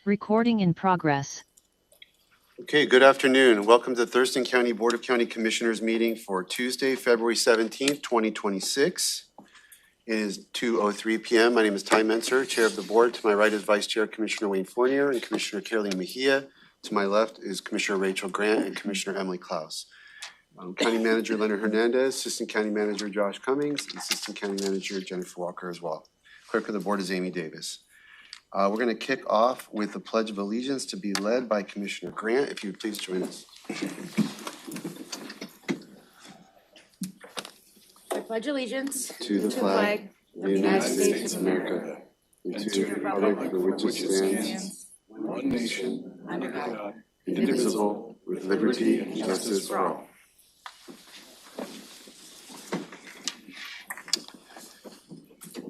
Recording in progress. Okay, good afternoon. Welcome to the Thurston County Board of County Commissioners meeting for Tuesday, February 17th, 2026. It is 2:03 p.m. My name is Ty Menser, Chair of the Board. To my right is Vice Chair Commissioner Wayne Fournier and Commissioner Caroline Mejia. To my left is Commissioner Rachel Grant and Commissioner Emily Klaus. County Manager Leonard Hernandez, Assistant County Manager Josh Cummings, and Assistant County Manager Jennifer Walker as well. Clerk of the Board is Amy Davis. We're going to kick off with the Pledge of Allegiance to be led by Commissioner Grant. If you would please join us. I pledge allegiance To the flag of the United States of America and to the republic for which it stands, one nation, under God, indivisible, with liberty and justice for all.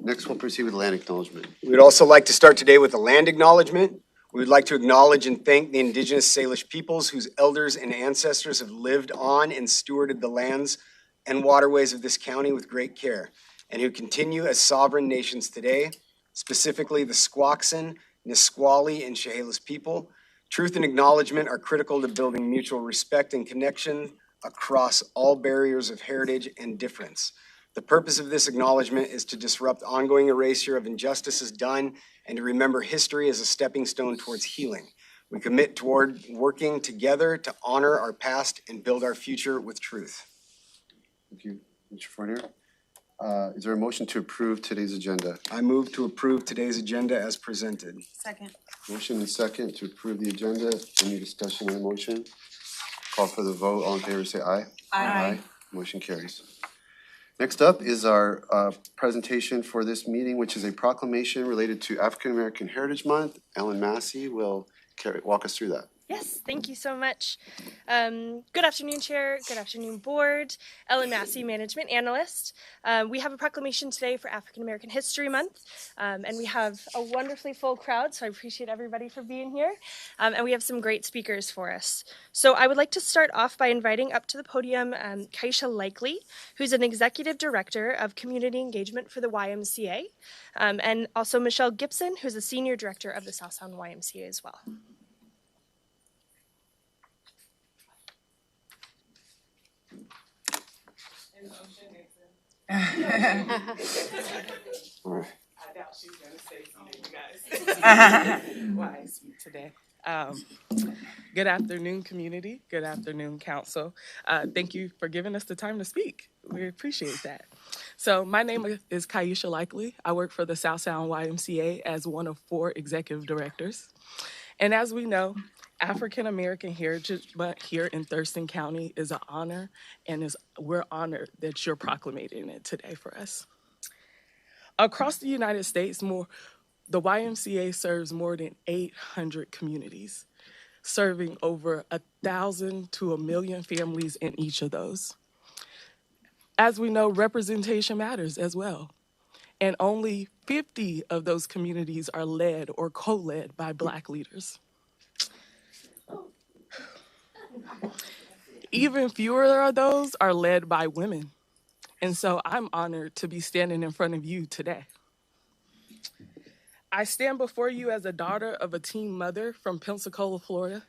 Next, we'll proceed with land acknowledgement. We would also like to start today with a land acknowledgement. We would like to acknowledge and thank the indigenous Salish peoples whose elders and ancestors have lived on and stewarded the lands and waterways of this county with great care, and who continue as sovereign nations today, specifically the Squaxin, Nisqually, and Chehalis people. Truth and acknowledgement are critical to building mutual respect and connection across all barriers of heritage and difference. The purpose of this acknowledgement is to disrupt ongoing erasure of injustices done and to remember history as a stepping stone towards healing. We commit toward working together to honor our past and build our future with truth. Thank you, Mr. Fournier. Is there a motion to approve today's agenda? I move to approve today's agenda as presented. Second. Motion and second to approve the agenda. Any discussion on the motion? Call for the vote. All in favor say aye. Aye. Motion carries. Next up is our presentation for this meeting, which is a proclamation related to African American Heritage Month. Ellen Massey will walk us through that. Yes, thank you so much. Good afternoon, Chair. Good afternoon, Board. Ellen Massey, Management Analyst. We have a proclamation today for African American History Month, and we have a wonderfully full crowd, so I appreciate everybody for being here. And we have some great speakers for us. So I would like to start off by inviting up to the podium Kaisha Likely, who's an Executive Director of Community Engagement for the YMCA, and also Michelle Gibson, who's a Senior Director of the South Sound YMCA as well. All right. I doubt she's going to say something, you guys. Why speak today? Good afternoon, community. Good afternoon, council. Thank you for giving us the time to speak. We appreciate that. So my name is Kaisha Likely. I work for the South Sound YMCA as one of 4 executive directors. And as we know, African American Heritage Month here in Thurston County is an honor, and we're honored that you're proclamating it today for us. Across the United States, the YMCA serves more than 800 communities, serving over 1,000 to 1 million families in each of those. As we know, representation matters as well, and only 50 of those communities are led or co-led by Black leaders. Even fewer of those are led by women. And so I'm honored to be standing in front of you today. I stand before you as a daughter of a teen mother from Pensacola, Florida.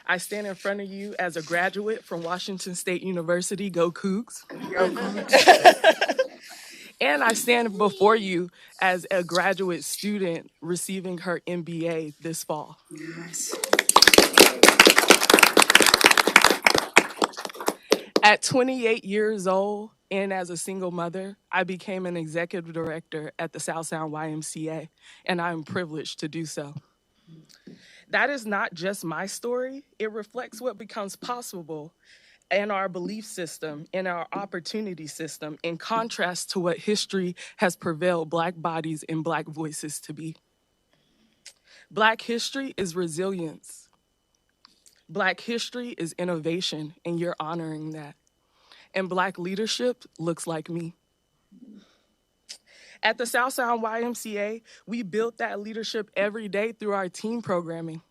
I stand in front of you as a graduate from Washington State University, go Cougs. And I stand before you as a graduate student receiving her MBA this fall. Yes. At 28 years old and as a single mother, I became an executive director at the South Sound YMCA, and I am privileged to do so. That is not just my story. It reflects what becomes possible in our belief system, in our opportunity system, in contrast to what history has prevailed Black bodies and Black voices to be. Black history is resilience. Black history is innovation, and you're honoring that. And Black leadership looks like me. At the South Sound YMCA, we built that leadership every day through our team programming,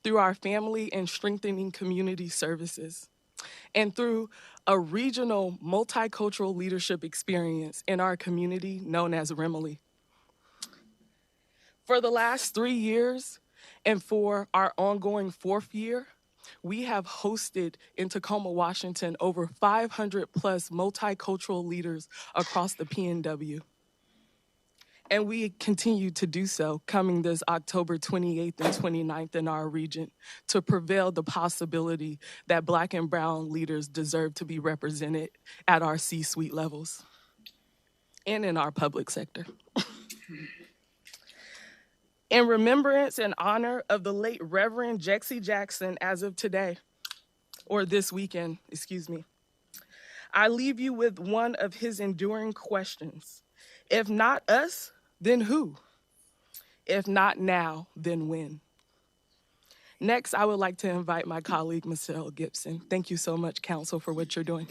through our family and strengthening community services, and through a regional multicultural leadership experience in our community known as Remily. For the last 3 years, And for our ongoing 4th year, we have hosted in Tacoma, Washington, over 500 plus multicultural leaders across the PNW. And we continue to do so coming this October 28th and 29th in our region to prevail the possibility that Black and brown leaders deserve to be represented at our C-suite levels and in our public sector. In remembrance and honor of the late Reverend Jexie Jackson as of today, or this weekend, excuse me, I leave you with one of his enduring questions. If not us, then who? If not now, then when? Next, I would like to invite my colleague, Michelle Gibson. Thank you so much, Council, for what you're doing.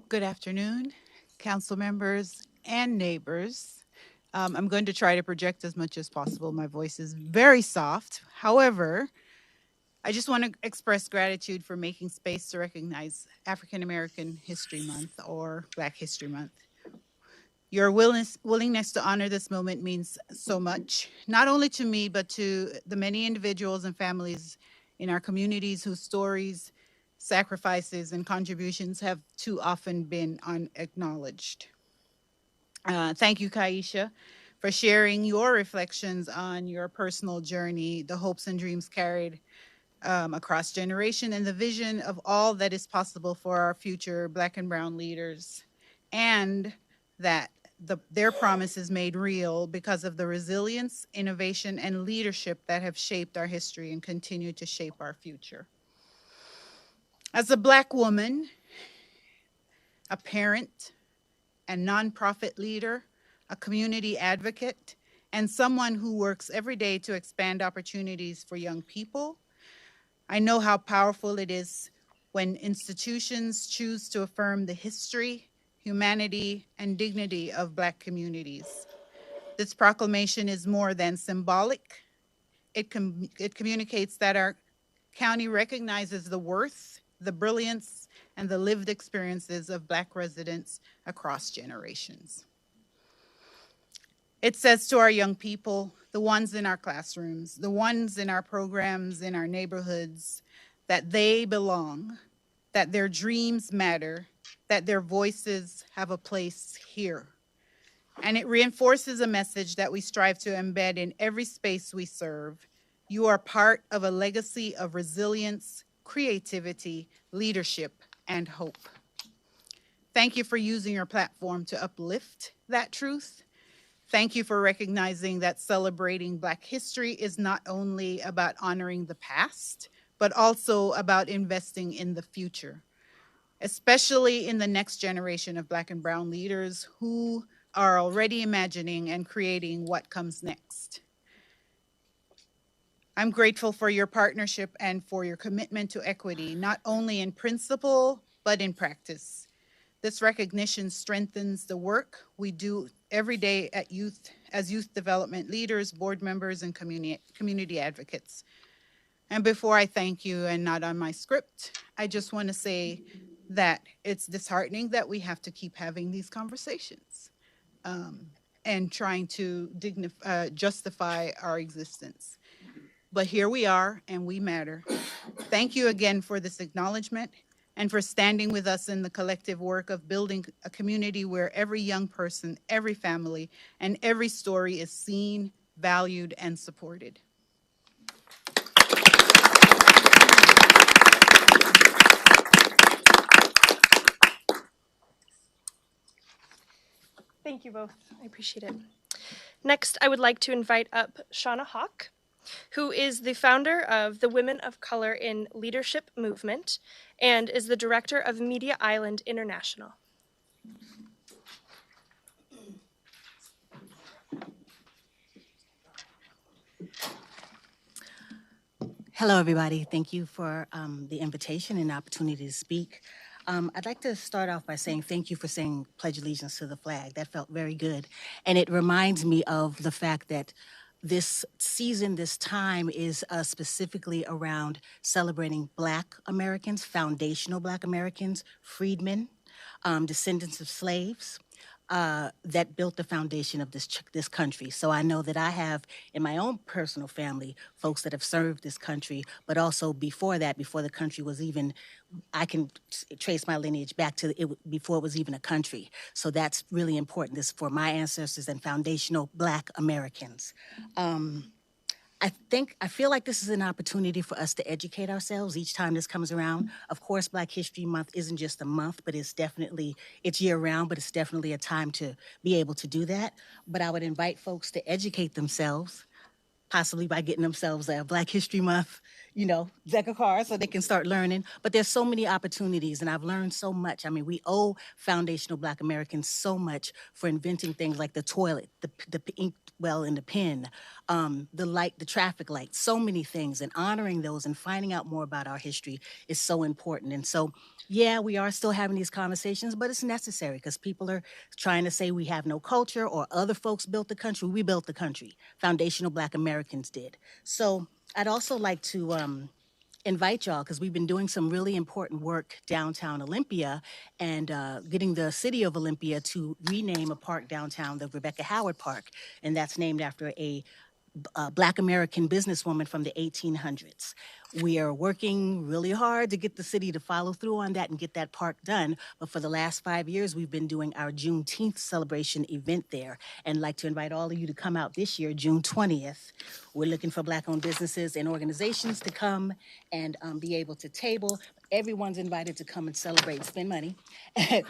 Good afternoon, council members and neighbors. I'm going to try to project as much as possible. My voice is very soft. However, I just want to express gratitude for making space to recognize African American History Month or Black History Month. Your willingness to honor this moment means so much, not only to me, but to the many individuals and families in our communities whose stories, sacrifices, and contributions have too often been unacknowledged. Thank you, Kaisha, for sharing your reflections on your personal journey, the hopes and dreams carried across generation, and the vision of all that is possible for our future Black and brown leaders, and that their promise is made real because of the resilience, innovation, and leadership that have shaped our history and continue to shape our future. As a Black woman, a parent, and nonprofit leader, a community advocate, and someone who works every day to expand opportunities for young people, I know how powerful it is when institutions choose to affirm the history, humanity, and dignity of Black communities. This proclamation is more than symbolic. It communicates that our county recognizes the worth, the brilliance, and the lived experiences of Black residents across generations. It says to our young people, the ones in our classrooms, the ones in our programs, in our neighborhoods, that they belong, that their dreams matter, that their voices have a place here. And it reinforces a message that we strive to embed in every space we serve. You are part of a legacy of resilience, creativity, leadership, and hope. Thank you for using your platform to uplift that truth. Thank you for recognizing that celebrating Black history is not only about honoring the past, but also about investing in the future, especially in the next generation of Black and brown leaders who are already imagining and creating what comes next. I'm grateful for your partnership and for your commitment to equity, not only in principle, but in practice. This recognition strengthens the work we do every day at as youth development leaders, board members, and community advocates. And before I thank you, and not on my script, I just want to say that it's disheartening that we have to keep having these conversations and trying to justify our existence. But here we are, and we matter. Thank you again for this acknowledgement and for standing with us in the collective work of building a community where every young person, every family, and every story is seen, valued, and supported. Thank you both. I appreciate it. Next, I would like to invite up Shauna Hawk, who is the founder of the Women of Color in Leadership Movement and is the director of Media Island International. Hello, everybody. Thank you for the invitation and the opportunity to speak. I'd like to start off by saying thank you for saying Pledge Allegiance to the flag. That felt very good. And it reminds me of the fact that this season, this time is specifically around celebrating Black Americans, foundational Black Americans, freedmen, descendants of slaves. That built the foundation of this country. So I know that I have in my own personal family folks that have served this country, but also before that, before the country was even, I can trace my lineage back to before it was even a country. So that's really important. This for my ancestors and foundational Black Americans. I feel like this is an opportunity for us to educate ourselves each time this comes around. Of course, Black History Month isn't just a month, but it's year round, but it's definitely a time to be able to do that. But I would invite folks to educate themselves, possibly by getting themselves a Black History Month, deck of cards so they can start learning. But there's so many opportunities, and I've learned so much. I mean, we owe foundational Black Americans so much for inventing things like the toilet, the ink well and the pen, the light, the traffic light, so many things. And honoring those and finding out more about our history is so important. And so, yeah, we are still having these conversations, but it's necessary because people are trying to say we have no culture or other folks built the country. We built the country. Foundational Black Americans did. So I'd also like to invite y'all, because we've been doing some really important work downtown Olympia and getting the city of Olympia to rename a park downtown, the Rebecca Howard Park. And that's named after a Black American businesswoman from the 1800s. We are working really hard to get the city to follow through on that and get that park done. But for the last 5 years, we've been doing our Juneteenth celebration event there. And I'd like to invite all of you to come out this year, June 20th. We're looking for Black-owned businesses and organizations to come and be able to table. Everyone's invited to come and celebrate, spend money,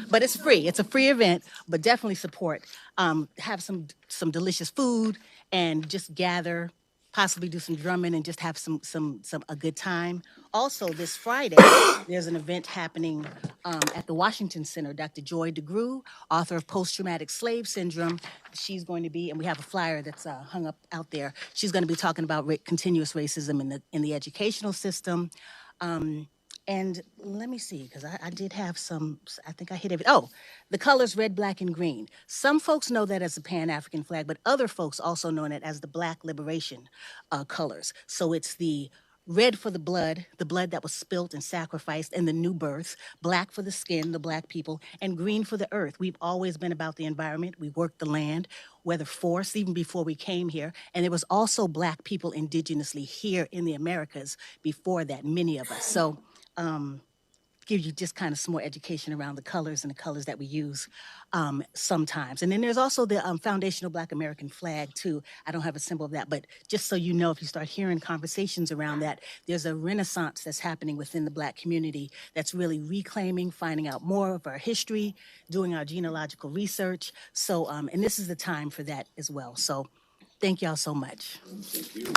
but it's free. It's a free event, but definitely support. Have some delicious food and just gather, possibly do some drumming and just have a good time. Also, this Friday, there's an event happening at the Washington Center. Dr. Joy DeGruy, author of Post-Traumatic Slave Syndrome, she's going to be, and we have a flyer that's hung up out there. She's going to be talking about continuous racism in the educational system. And let me see, because I did have some, I think I hit everything. Oh, the colors red, black, and green. Some folks know that as the Pan-African flag, but other folks also know it as the Black Liberation colors. So it's the red for the blood that was spilt and sacrificed in the new birth, black for the skin, the Black people, and green for the earth. We've always been about the environment. We worked the land, whether forced, even before we came here. And there was also Black people indigenously here in the Americas before that, many of us. So give you just kind of some more education around the colors and the colors that we use sometimes. And then there's also the foundational Black American flag too. I don't have a symbol of that, but just so you know, if you start hearing conversations around that, there's a renaissance that's happening within the Black community that's really reclaiming, finding out more of our history, doing our genealogical research. So, and this is the time for that as well. So thank y'all so much. Thank you.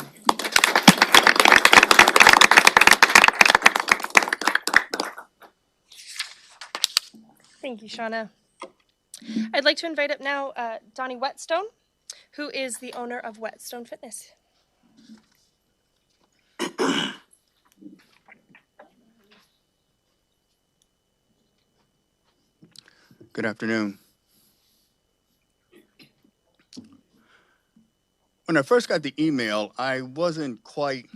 Thank you, Shauna. I'd like to invite up now Donnie Whetstone, who is the owner of Whetstone Fitness. Good afternoon. When I first got the email, I wasn't quite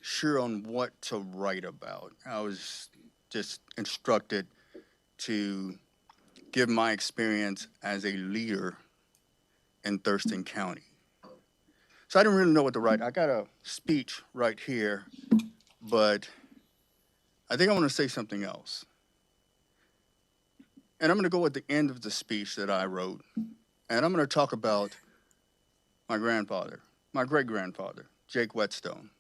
sure on what to write about. I was just instructed to give my experience as a leader in Thurston County. So I didn't really know what to write. I got a speech right here, but I think I want to say something else. And I'm going to go at the end of the speech that I wrote, and I'm going to talk about my grandfather, my great-grandfather, Jake Whetstone.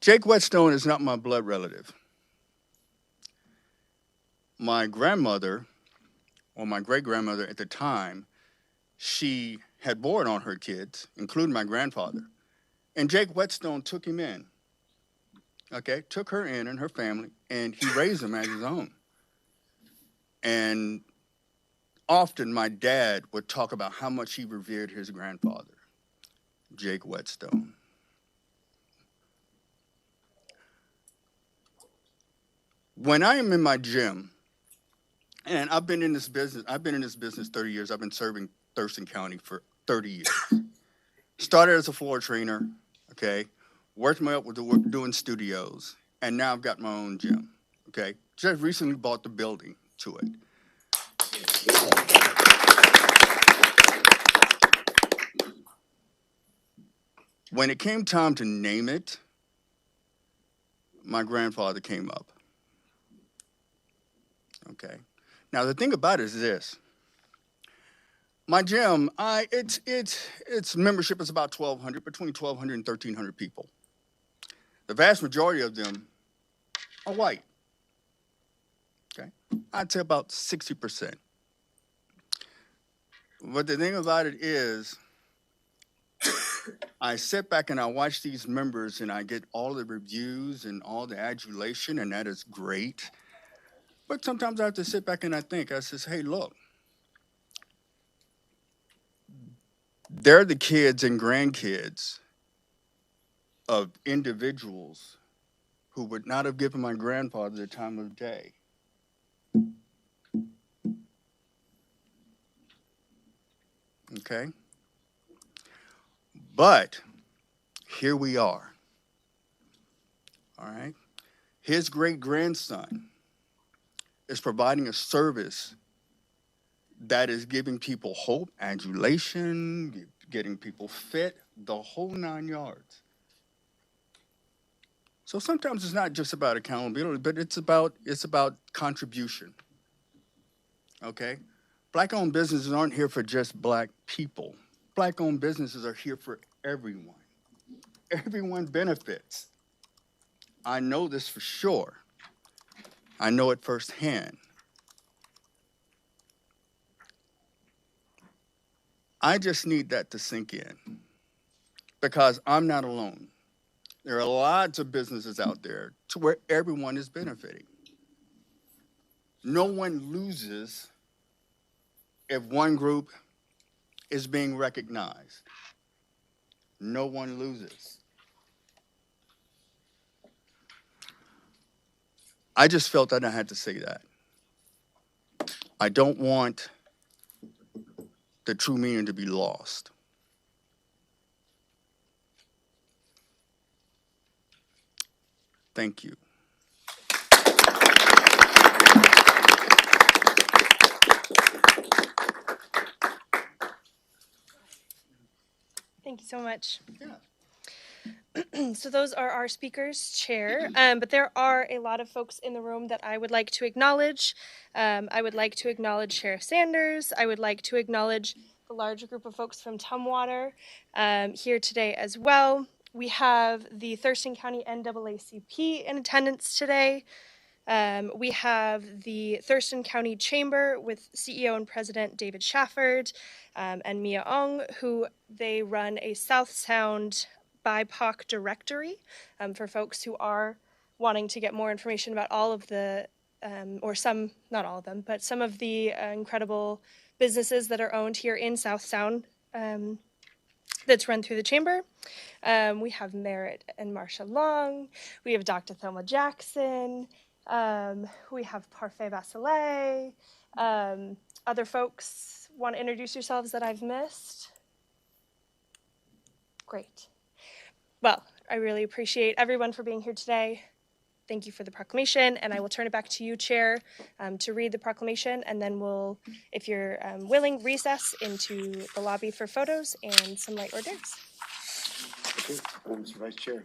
Jake Whetstone is not my blood relative. My grandmother, or my great-grandmother at the time, she had born on her kids, including my grandfather. And Jake Whetstone took him in, okay? Took her in and her family, and he raised them as his own. And often my dad would talk about how much he revered his grandfather, Jake Whetstone. When I am in my gym, and I've been in this business 30 years. I've been serving Thurston County for 30 years. Started as a floor trainer, okay? worked my way up with the work doing studios, and now I've got my own gym. Okay, just recently bought the building to it. When it came time to name it, my grandfather came up. Okay, now the thing about it is this. My gym, its membership is about 1,200, between 1,200 and 1,300 people. The vast majority of them are white. Okay, I'd say about 60%. But the thing about it is, I sit back and I watch these members and I get all the reviews and all the adulation, and that is great. But sometimes I have to sit back and I think, I says, hey, look, they're the kids and grandkids of individuals who would not have given my grandfather the time of day. Okay? But here we are. All right? His great-grandson is providing a service that is giving people hope, adulation, getting people fit, the whole 9 yards. So sometimes it's not just about accountability, but it's about contribution. Okay? Black-owned businesses aren't here for just black people. Black-owned businesses are here for everyone. Everyone benefits. I know this for sure. I know it firsthand. I just need that to sink in because I'm not alone. There are lots of businesses out there to where everyone is benefiting. No one loses if one group is being recognized. No one loses. I just felt that I had to say that. I don't want the true meaning to be lost. Thank you. Thank you so much. Yeah. So those are our speakers, Chair. But there are a lot of folks in the room that I would like to acknowledge. I would like to acknowledge Sheriff Sanders. I would like to acknowledge the large group of folks from Tumwater here today as well. We have the Thurston County NAACP in attendance today. We have the Thurston County Chamber with CEO and President David Shafford and Mia Ong, who they run a South Sound BIPOC directory for folks who are wanting to get more information about all of the, or some, not all of them, but some of the incredible businesses that are owned here in South Sound that's run through the chamber. We have Merritt and Marsha Long. We have Dr. Thelma Jackson. We have Parfait Basilet. Other folks want to introduce yourselves that I've missed? Great. Well, I really appreciate everyone for being here today. Thank you for the proclamation, and I will turn it back to you, Chair, to read the proclamation, and then we'll, if you're willing, recess into the lobby for photos and some light hors d'oeuvres. Okay, Mr. Vice Chair.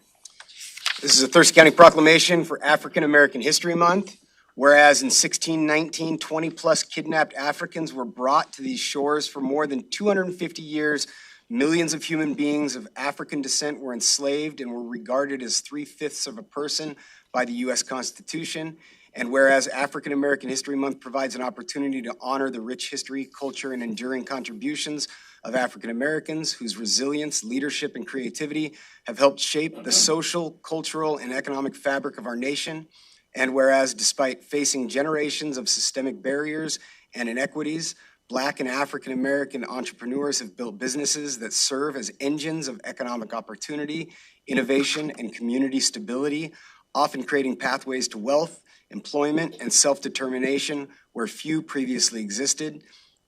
This is a Thurston County proclamation for African American History Month. Whereas in 1619, 20-plus kidnapped Africans were brought to these shores for more than 250 years. Millions of human beings of African descent were enslaved and were regarded as 3/5 of a person by the U.S. Constitution. And whereas African American History Month provides an opportunity to honor the rich history, culture, and enduring contributions of African Americans whose resilience, leadership, and creativity have helped shape the social, cultural, and economic fabric of our nation. And whereas despite facing generations of systemic barriers and inequities, Black and African American entrepreneurs have built businesses that serve as engines of economic opportunity, innovation, and community stability, often creating pathways to wealth, employment, and self-determination where few previously existed.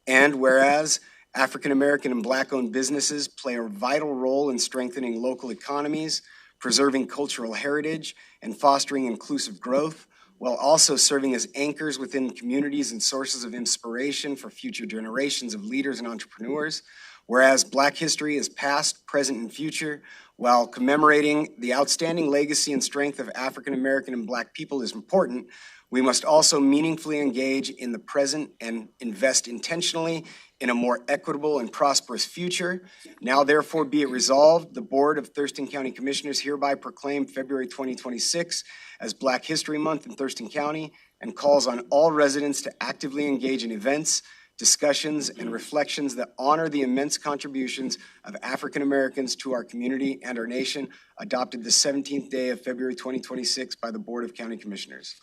And whereas African American and Black-owned businesses play a vital role in strengthening local economies, preserving cultural heritage, and fostering inclusive growth, while also serving as anchors within communities and sources of inspiration for future generations of leaders and entrepreneurs. Whereas Black history is past, present, and future, while commemorating the outstanding legacy and strength of African American and Black people is important, we must also meaningfully engage in the present and invest intentionally in a more equitable and prosperous future. Now therefore be it resolved, the Board of Thurston County Commissioners hereby proclaim February 2026 as Black History Month in Thurston County and calls on all residents to actively engage in events, discussions, and reflections that honor the immense contributions of African Americans to our community and our nation, adopted the 17th day of February 2026 by the Board of County Commissioners.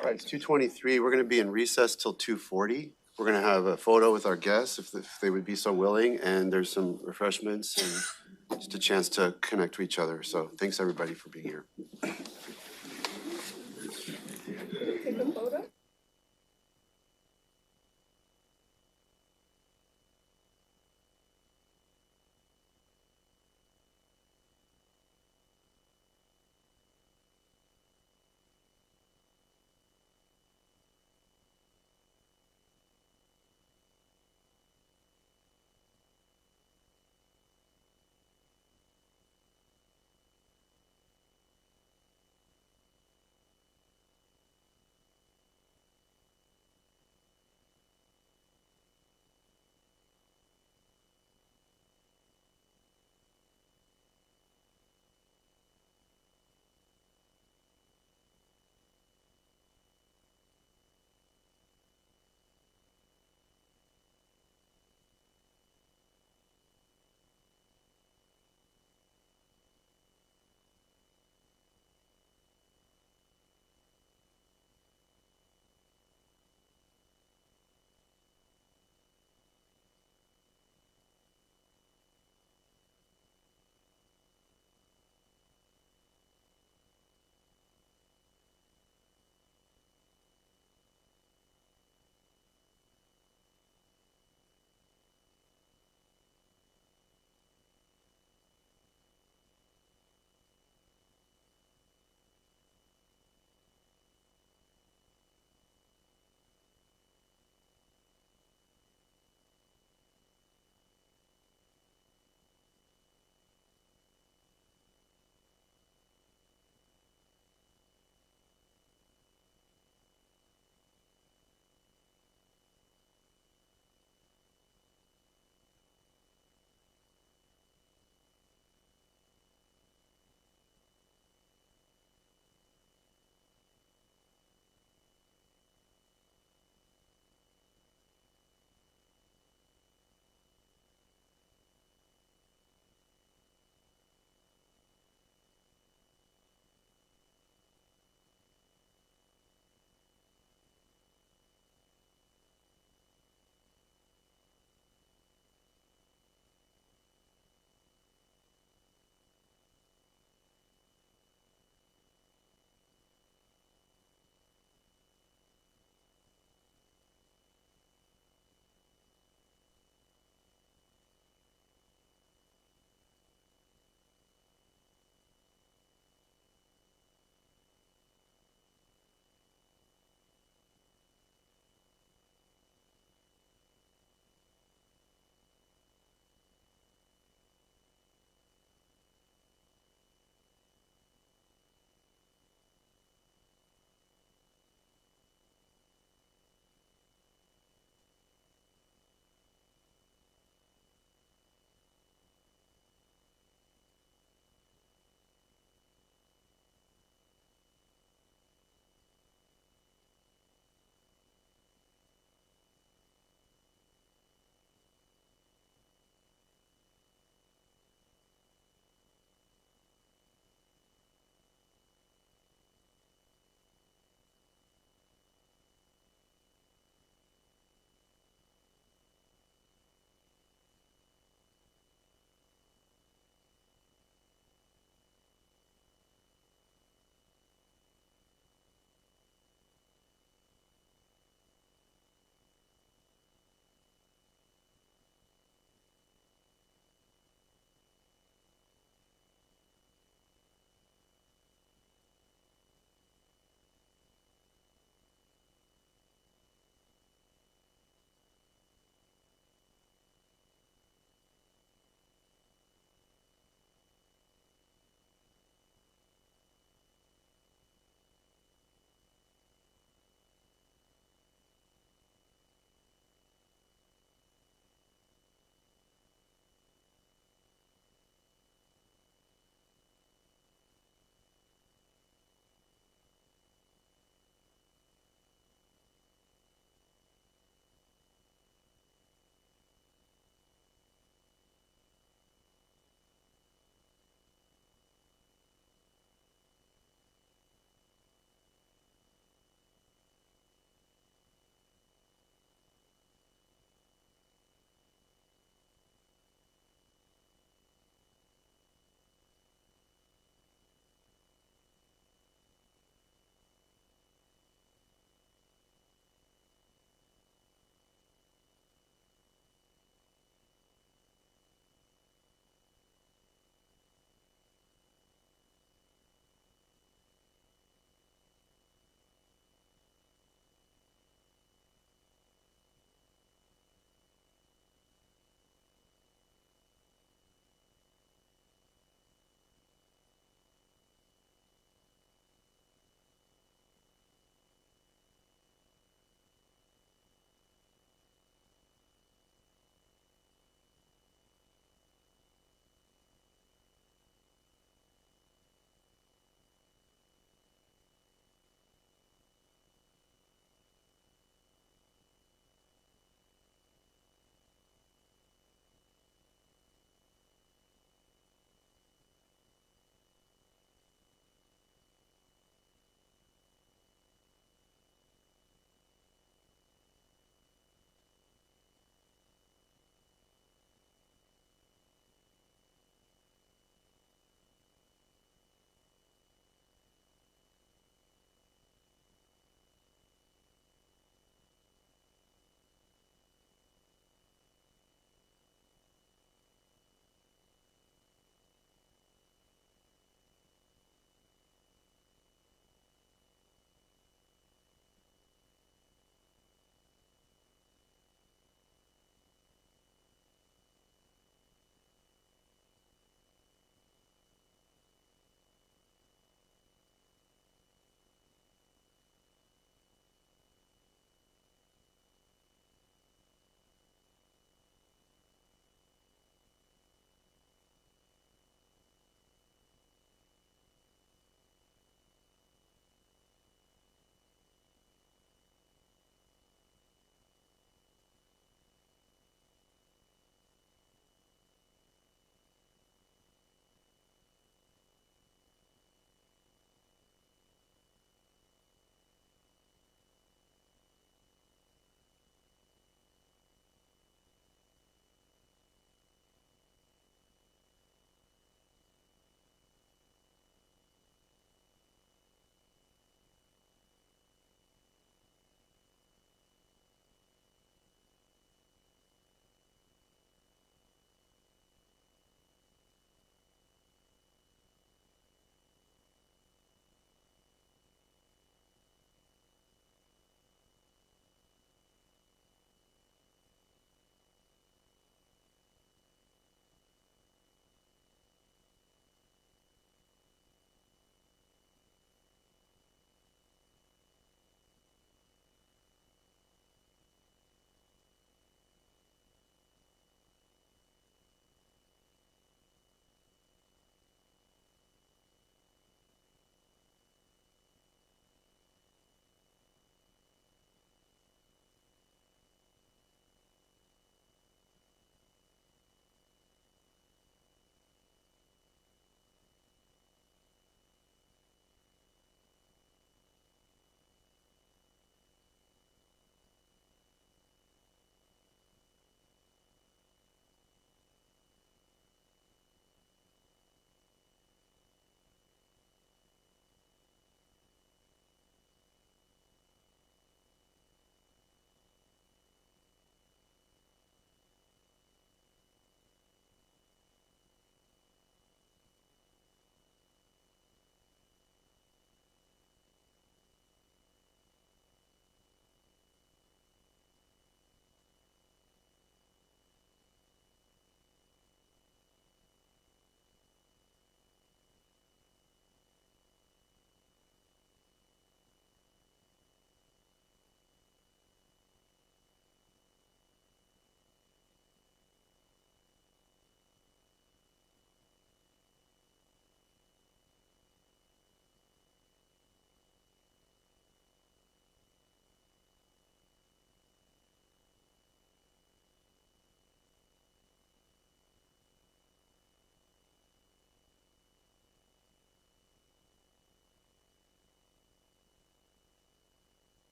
All right, it's 2:23. We're going to be in recess till 2:40. We're going to have a photo with our guests if they would be so willing, and there's some refreshments and just a chance to connect to each other. So thanks everybody for being here. Take a photo.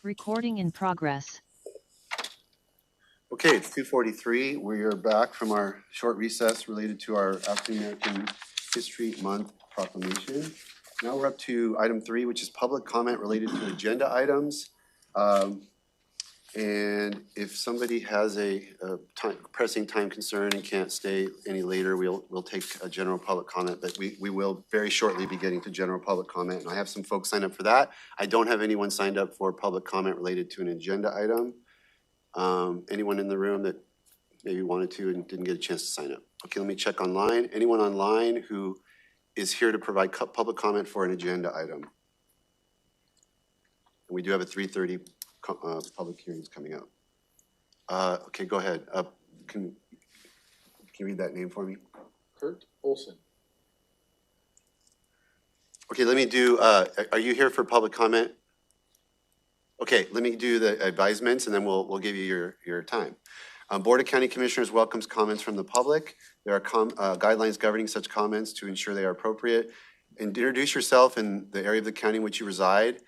Recording in progress. Okay, it's 2:43. We are back from our short recess related to our African American History Month proclamation. Now we're up to item 3, which is public comment related to agenda items. And if somebody has a pressing time concern and can't stay any later, we'll take a general public comment, but we will very shortly be getting to general public comment. And I have some folks signed up for that. I don't have anyone signed up for public comment related to an agenda item. Anyone in the room that maybe wanted to and didn't get a chance to sign up? Okay, let me check online. Anyone online who is here to provide public comment for an agenda item? And we do have a 3:30 public hearings coming up. Okay, go ahead. Can you read that name for me? Kurt Olson. Okay, let me do, are you here for public comment? Okay, let me do the advisements and then we'll give you your time. Board of County Commissioners welcomes comments from the public. There are guidelines governing such comments to ensure they are appropriate. And introduce yourself and the area of the county in which you reside.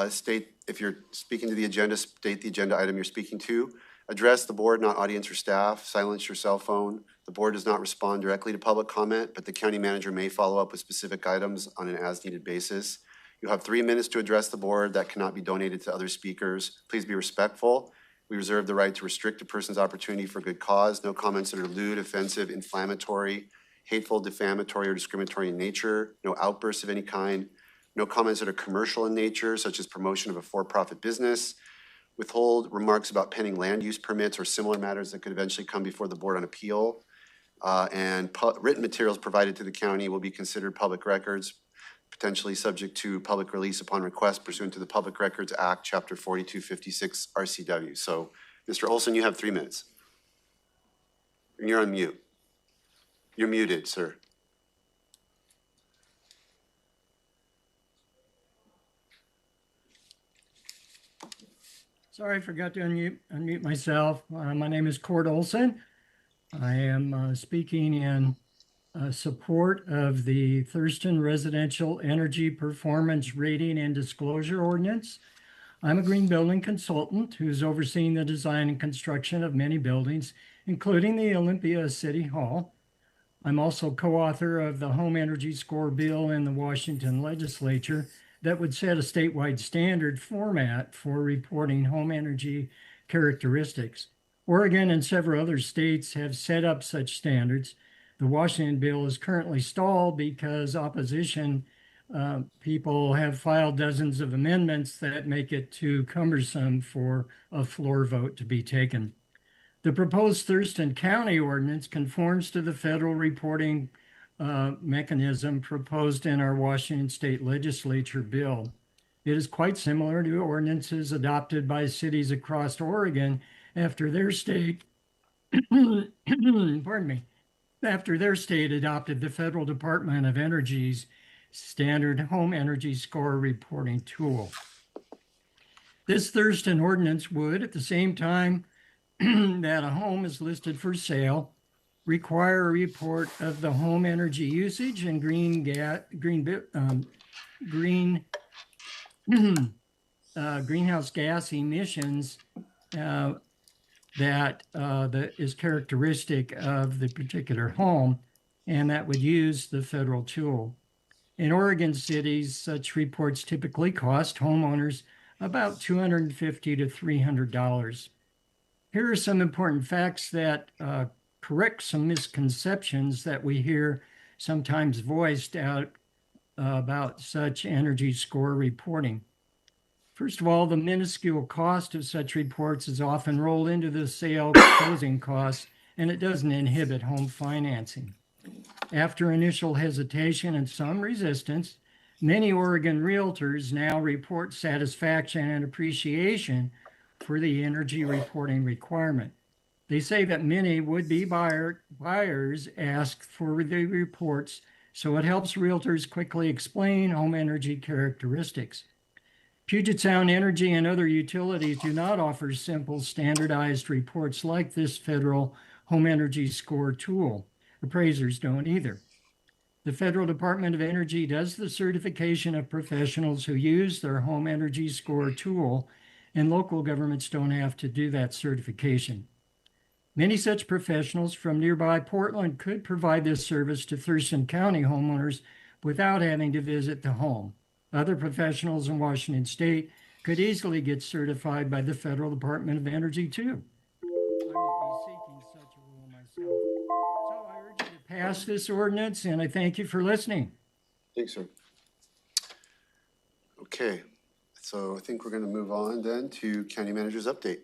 State, if you're speaking to the agenda, state the agenda item you're speaking to. Address the board, not audience or staff. Silence your cell phone. The board does not respond directly to public comment, but the county manager may follow up with specific items on an as-needed basis. You have 3 minutes to address the board. That cannot be donated to other speakers. Please be respectful. We reserve the right to restrict a person's opportunity for good cause. No comments that are lewd, offensive, inflammatory, hateful, defamatory, or discriminatory in nature. No outbursts of any kind. No comments that are commercial in nature, such as promotion of a for-profit business. Withhold remarks about pending land use permits or similar matters that could eventually come before the board on appeal. And written materials provided to the county will be considered public records, potentially subject to public release upon request pursuant to the Public Records Act, Chapter 4256 RCW. So, Mr. Olson, you have 3 minutes. And you're on mute. You're muted, sir. Sorry, I forgot to unmute myself. My name is Cord Olson. I am speaking in support of the Thurston Residential Energy Performance Rating and Disclosure Ordinance. I'm a green building consultant who's overseeing the design and construction of many buildings, including the Olympia City Hall. I'm also co-author of the Home Energy Score Bill in the Washington Legislature that would set a statewide standard format for reporting home energy characteristics. Oregon and several other states have set up such standards. The Washington bill is currently stalled because opposition people have filed dozens of amendments that make it too cumbersome for a floor vote to be taken. The proposed Thurston County ordinance conforms to the federal reporting mechanism proposed in our Washington State Legislature bill. It is quite similar to ordinances adopted by cities across Oregon after their state, pardon me, after their state adopted the Federal Department of Energy's standard home energy score reporting tool. This Thurston ordinance would, at the same time that a home is listed for sale, require a report of the home energy usage and greenhouse gas emissions that is characteristic of the particular home, and that would use the federal tool. In Oregon cities, such reports typically cost homeowners about $250 to $300. Here are some important facts that correct some misconceptions that we hear sometimes voiced out about such energy score reporting. First of all, the minuscule cost of such reports is often rolled into the sale closing costs, and it doesn't inhibit home financing. After initial hesitation and some resistance, many Oregon realtors now report satisfaction and appreciation for the energy reporting requirement. They say that many would-be buyers ask for the reports, so it helps realtors quickly explain home energy characteristics. Puget Sound Energy and other utilities do not offer simple, standardized reports like this federal home energy score tool. Appraisers don't either. The Federal Department of Energy does the certification of professionals who use their home energy score tool, and local governments don't have to do that certification. Many such professionals from nearby Portland could provide this service to Thurston County homeowners without having to visit the home. Other professionals in Washington State could easily get certified by the Federal Department of Energy too. I won't be seeking such a rule myself. So I urge you to pass this ordinance, and I thank you for listening. Thanks, sir. Okay, so I think we're going to move on then to County Manager's update.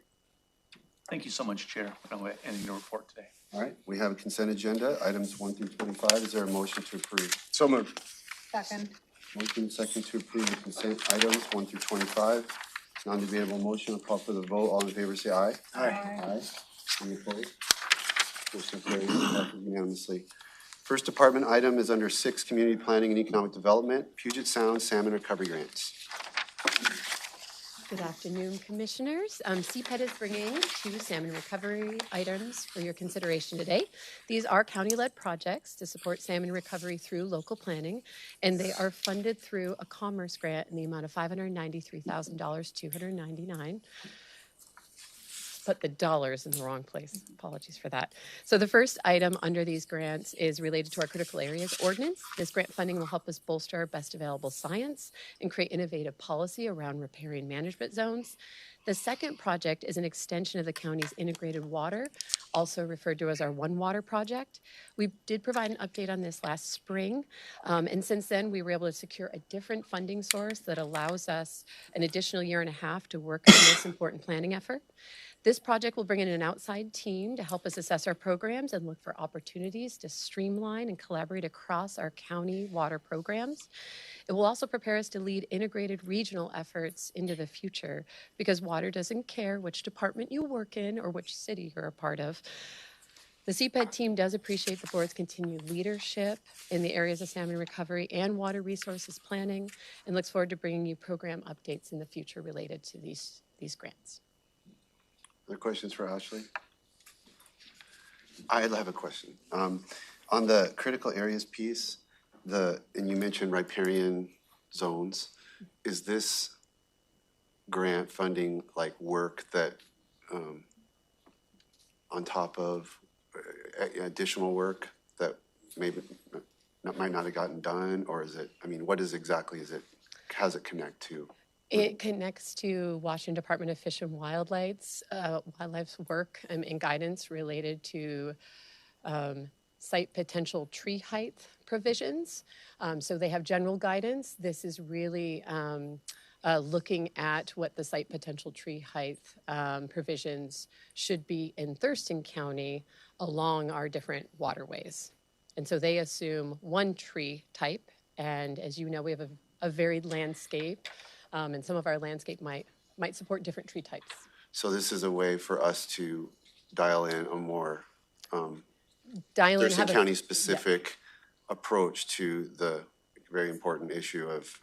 Thank you so much, Chair. And your report today. All right, we have a consent agenda, items 1 through 25. Is there a motion to approve? So moved. Second. Motion second to approve the consent items 1 through 25. Non-debatable motion. I'll call for the vote. All in favor, say aye. Aye. Aye. Any opposed? Motion carries unanimously. First department item is under 6, Community Planning and Economic Development, Puget Sound Salmon Recovery Grants. Good afternoon, Commissioners. CPED is bringing 2 salmon recovery items for your consideration today. These are county-led projects to support salmon recovery through local planning, and they are funded through a commerce grant in the amount of $593,299. Put the dollars in the wrong place. Apologies for that. So the first item under these grants is related to our critical areas ordinance. This grant funding will help us bolster our best available science and create innovative policy around riparian management zones. The second project is an extension of the county's integrated water, also referred to as our One Water project. We did provide an update on this last spring, and since then we were able to secure a different funding source that allows us an additional 1.5 years to work on this important planning effort. This project will bring in an outside team to help us assess our programs and look for opportunities to streamline and collaborate across our county water programs. It will also prepare us to lead integrated regional efforts into the future, because water doesn't care which department you work in or which city you're a part of. The CPED team does appreciate the board's continued leadership in the areas of salmon recovery and water resources planning, and looks forward to bringing you program updates in the future related to these grants. Other questions for Ashley? I have a question. On the critical areas piece, and you mentioned riparian zones, is this grant funding like work that on top of additional work that maybe might not have gotten done, or is it, I mean, what is exactly, how does it connect to? It connects to Washington Department of Fish and Wildlife's work and guidance related to site potential tree height provisions. So they have general guidance. This is really looking at what the site potential tree height provisions should be in Thurston County along our different waterways. And so they assume 1 tree type. And as you know, we have a varied landscape. And some of our landscape might support different tree types. So this is a way for us to dial in a more Thurston County specific approach to the very important issue of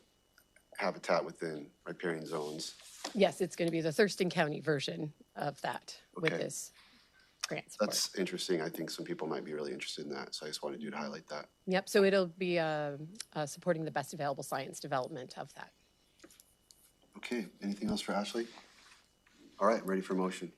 habitat within riparian zones. Yes, it's going to be the Thurston County version of that with this grant support. That's interesting. I think some people might be really interested in that, so I just wanted you to highlight that. Yep, so it'll be supporting the best available science development of that. Okay, anything else for Ashley? All right, ready for motion.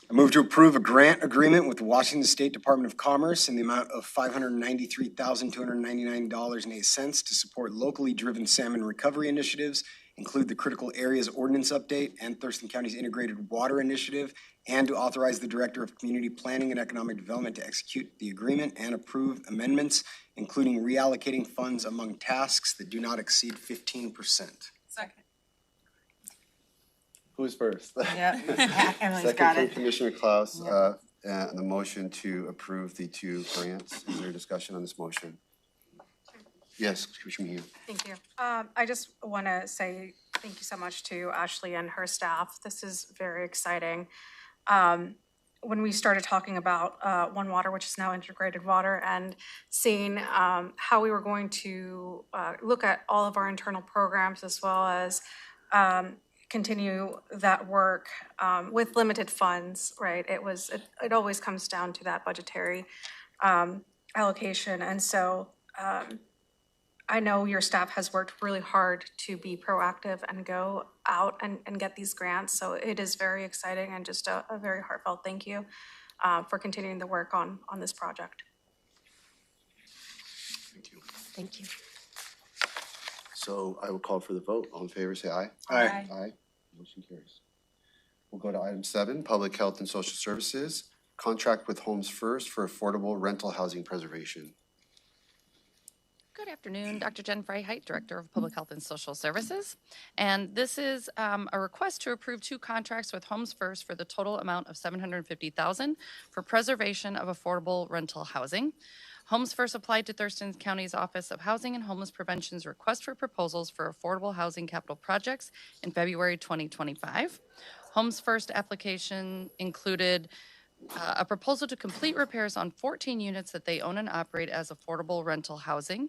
I move to approve a grant agreement with the Washington State Department of Commerce in the amount of $593,299.08 to support locally driven salmon recovery initiatives, include the Critical Areas Ordinance Update and Thurston County's Integrated Water Initiative, and to authorize the Director of Community Planning and Economic Development to execute the agreement and approve amendments, including reallocating funds among tasks that do not exceed 15%. Second. Who's first? Yeah, Emily's Second got from it. Commissioner Klaus, and the motion to approve the 2 grants. Is there discussion on this motion? Yes, Commissioner Mejia. Thank you. I just want to say thank you so much to Ashley and her staff. This is very exciting. When we started talking about One Water, which is now Integrated Water, and seeing how we were going to look at all of our internal programs as well as continue that work with limited funds, right? It always comes down to that budgetary allocation. And so I know your staff has worked really hard to be proactive and go out and get these grants. So it is very exciting and just a very heartfelt thank you for continuing the work on this project. Thank you. Thank you. So I will call for the vote. All in favor, say aye. Aye. Aye. Motion carries. We'll go to item 7, Public Health and Social Services. Contract with Homes First for affordable rental housing preservation. Good afternoon, Dr. Jen Freiheit, Director of Public Health and Social Services. And this is a request to approve 2 contracts with Homes First for the total amount of $750,000 for preservation of affordable rental housing. Homes First applied to Thurston County's Office of Housing and Homeless Prevention's request for proposals for affordable housing capital projects in February 2025. Homes First application included a proposal to complete repairs on 14 units that they own and operate as affordable rental housing,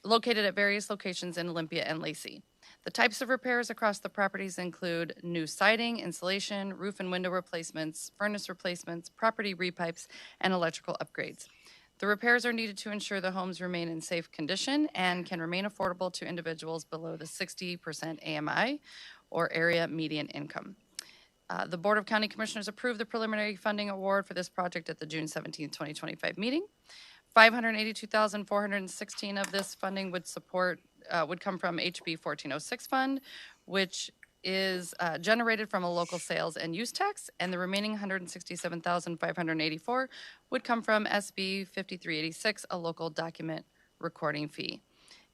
located at various locations in Olympia and Lacey. The types of repairs across the properties include new siding, insulation, roof and window replacements, furnace replacements, property repipes, and electrical upgrades. The repairs are needed to ensure the homes remain in safe condition and can remain affordable to individuals below the 60% AMI or area median income. The Board of County Commissioners approved the preliminary funding award for this project at the June 17, 2025 meeting. $582,416 of this funding would come from HB 1406 fund, which is generated from a local sales and use tax, and the remaining $167,584 would come from SB 5386, a local document recording fee.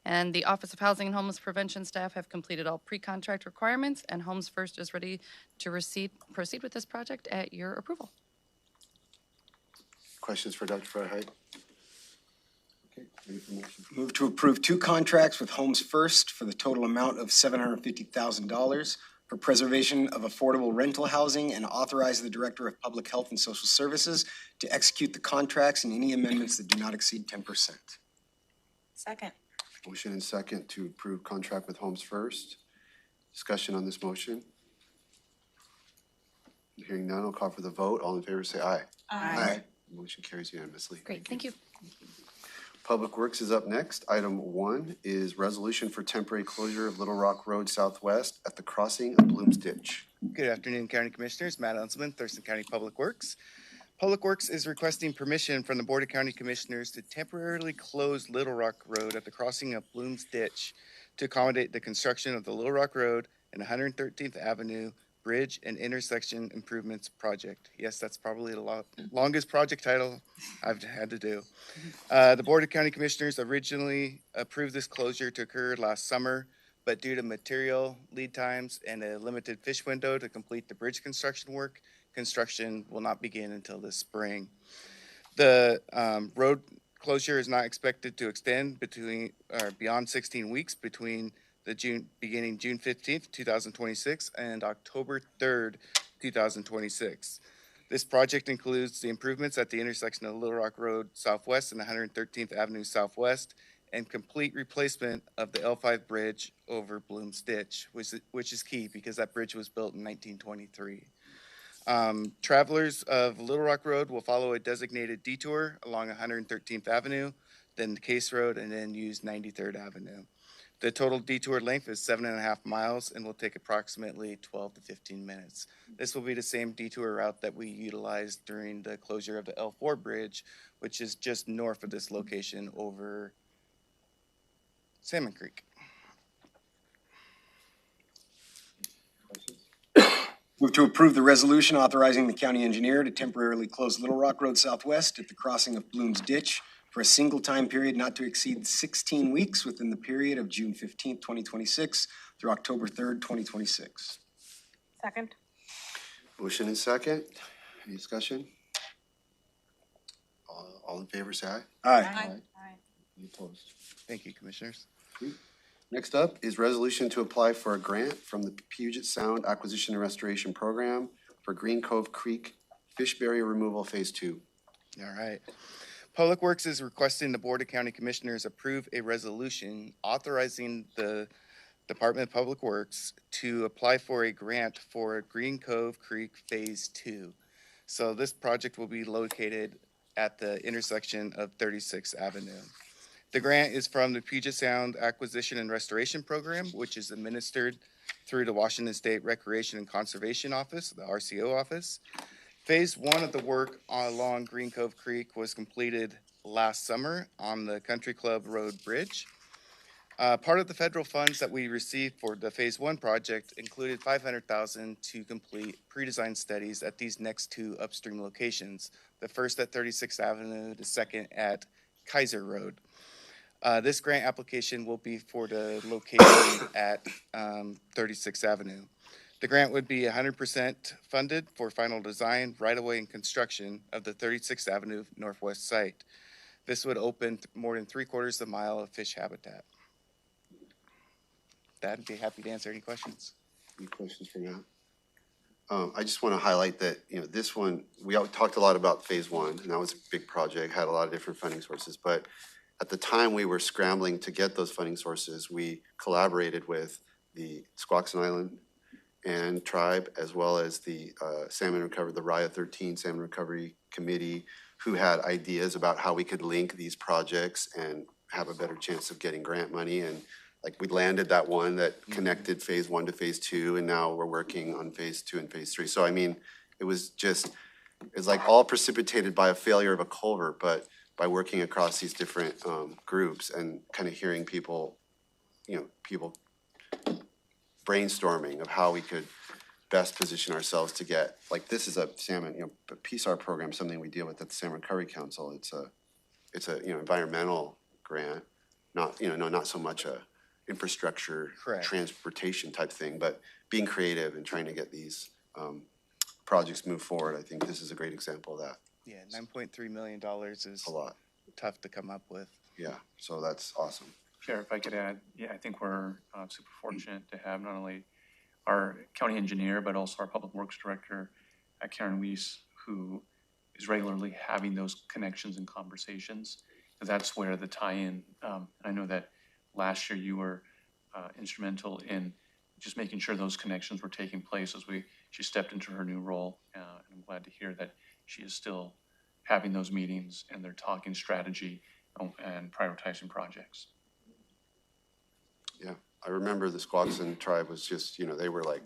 And the Office of Housing and Homeless Prevention staff have completed all pre-contract requirements, and Homes First is ready to proceed with this project at your approval. Questions for Dr. Freiheit? Okay, ready for motion. Move to approve 2 contracts with Homes First for the total amount of $750,000 for preservation of affordable rental housing and authorize the Director of Public Health and Social Services to execute the contracts and any amendments that do not exceed 10%. Second. Motion and second to approve contract with Homes First. Discussion on this motion. Hearing none, I'll call for the vote. All in favor, say aye. Aye. Motion carries unanimously. Great, thank you. Public Works is up next. Item 1 is resolution for temporary closure of Little Rock Road Southwest at the crossing of Bloom's Ditch. Good afternoon, County Commissioners. Matt Unselman, Thurston County Public Works. Public Works is requesting permission from the Board of County Commissioners to temporarily close Little Rock Road at the crossing of Bloom's Ditch to accommodate the construction of the Little Rock Road and 113th Avenue Bridge and Intersection Improvements Project. Yes, that's probably the longest project title I've had to do. The Board of County Commissioners originally approved this closure to occur last summer, but due to material lead times and a limited fish window to complete the bridge construction work, construction will not begin until this spring. The road closure is not expected to extend beyond 16 weeks between beginning June 15th, 2026 and October 3rd, 2026. This project includes the improvements at the intersection of Little Rock Road Southwest and 113th Avenue Southwest and complete replacement of the L5 bridge over Bloom's Ditch, which is key because that bridge was built in 1923. Travelers of Little Rock Road will follow a designated detour along 113th Avenue, then the Case Road, and then use 93rd Avenue. The total detour length is 7.5 miles and will take approximately 12 to 15 minutes. This will be the same detour route that we utilized during the closure of the L4 bridge, which is just north of this location over Salmon Creek. Move to approve the resolution authorizing the county engineer to temporarily close Little Rock Road Southwest at the crossing of Bloom's Ditch for a single time period not to exceed 16 weeks within the period of June 15th, 2026 through October 3rd, 2026. Second. Motion and second. Any discussion? All in favor, say aye. Aye. Any opposed? Thank you, Commissioners. Next up is resolution to apply for a grant from the Puget Sound Acquisition and Restoration Program for Green Cove Creek Fish Barrier Removal Phase 2. All right. Public Works is requesting the Board of County Commissioners approve a resolution authorizing the Department of Public Works to apply for a grant for Green Cove Creek Phase 2. So this project will be located at the intersection of 36th Avenue. The grant is from the Puget Sound Acquisition and Restoration Program, which is administered through the Washington State Recreation and Conservation Office, the RCO office. Phase 1 of the work along Green Cove Creek was completed last summer on the Country Club Road Bridge. Part of the federal funds that we received for the Phase 1 project included $500,000 to complete pre-design studies at these next 2 upstream locations, the first at 36th Avenue, the second at Kaiser Road. This grant application will be for the location at 36th Avenue. The grant would be 100% funded for final design, right-of-way, and construction of the 36th Avenue Northwest site. This would open more than 3/4 of a mile of fish habitat. I'd be happy to answer any questions. Any questions for Matt? I just want to highlight that, this one, we talked a lot about Phase 1, and that was a big project, had a lot of different funding sources. But at the time we were scrambling to get those funding sources, we collaborated with the Squaxin Island and Tribe, as well as the Salmon Recovery, the RIA 13 Salmon Recovery Committee, who had ideas about how we could link these projects and have a better chance of getting grant money. And like we landed that one that connected Phase 1 to Phase 2, and now we're working on Phase 2 and Phase 3. So I mean, it's like all precipitated by a failure of a culvert, but by working across these different groups and kind of hearing people brainstorming of how we could best position ourselves to get, like, this is a salmon, a PSAR program, something we deal with at the Salmon Recovery Council. It's a environmental grant, not so much a infrastructure, Correct. Transportation type thing, but being creative and trying to get these projects move forward. I think this is a great example of that. Yeah, $9.3 million is A lot. tough to come up with. Yeah, so that's awesome. Chair, if I could add, yeah, I think we're super fortunate to have not only our county engineer, but also our public works director, Karen Weiss, who is regularly having those connections and conversations. Because that's where the tie-in, I know that last year you were instrumental in just making sure those connections were taking place as she stepped into her new role. And I'm glad to hear that she is still having those meetings and they're talking strategy and prioritizing projects. Yeah, I remember the Squaxin Tribe was just, they were like,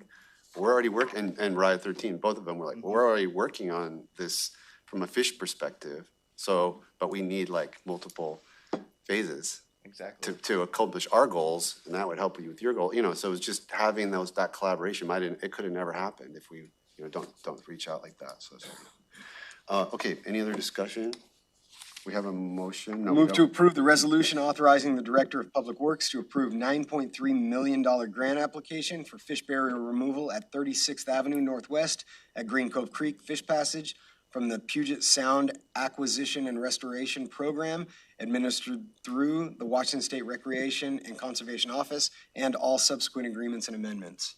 we're already working, and Riot 13, both of them were like, we're already working on this from a fish perspective. So, but we need like multiple phases Exactly. to accomplish our goals, and that would help you with your goal. So it was just having that collaboration. It could have never happened if we, don't reach out like that. So, okay, any other discussion? We have a motion. No, we Move to don't. approve the resolution authorizing the Director of Public Works to approve $9.3 million grant application for fish barrier removal at 36th Avenue Northwest at Green Cove Creek Fish Passage from the Puget Sound Acquisition and Restoration Program administered through the Washington State Recreation and Conservation Office, and all subsequent agreements and amendments.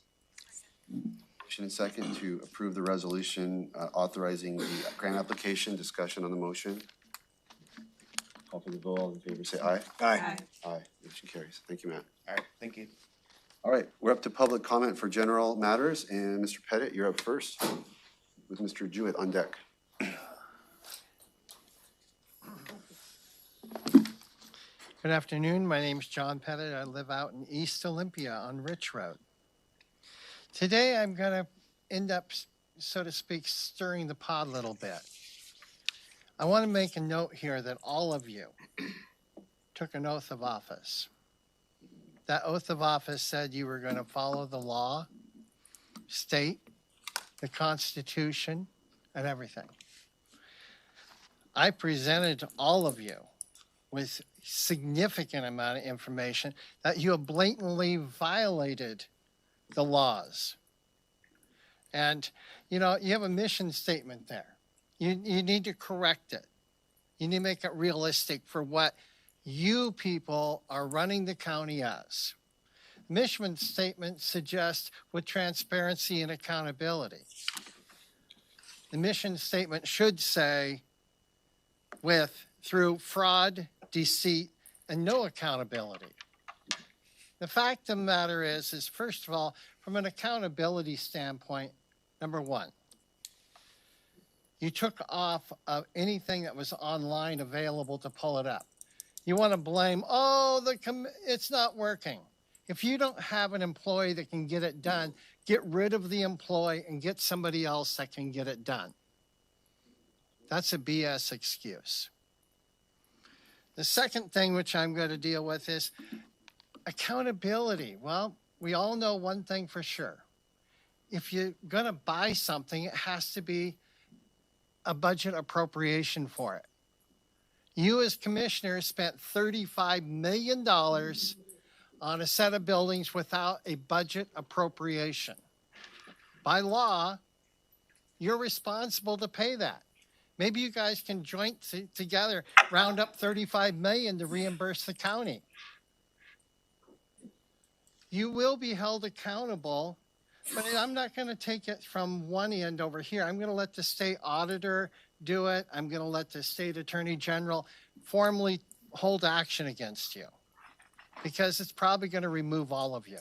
Motion and second to approve the resolution authorizing the grant application. Discussion on the motion. Call for the vote. All in favor, say aye. Aye. Aye. Motion carries. Thank you, Matt. All right, thank you. All right, we're up to public comment for general matters, and Mr. Pettit, you're up first with Mr. Jewett on deck. Good afternoon. My name is John Pettit. I live out in East Olympia on Rich Road. Today I'm going to end up, so to speak, stirring the pot a little bit. I want to make a note here that all of you took an oath of office. That oath of office said you were going to follow the law, state, the Constitution, and everything. I presented to all of you with significant amount of information that you have blatantly violated the laws. And, you have a mission statement there. You need to correct it. You need to make it realistic for what you people are running the county as. Mission statement suggests with transparency and accountability. The mission statement should say through fraud, deceit, and no accountability. The fact of the matter is first of all, from an accountability standpoint, number one, you took off of anything that was online available to pull it up. You want to blame, oh, it's not working. If you don't have an employee that can get it done, get rid of the employee and get somebody else that can get it done. That's a BS excuse. The second thing which I'm going to deal with is accountability. Well, we all know one thing for sure. If you're going to buy something, it has to be a budget appropriation for it. You as commissioners spent $35 million on a set of buildings without a budget appropriation. By law, you're responsible to pay that. Maybe you guys can join together, round up $35 million to reimburse the county. You will be held accountable, but I'm not going to take it from one end over here. I'm going to let the state auditor do it. I'm going to let the state attorney general formally hold action against you because it's probably going to remove all of you.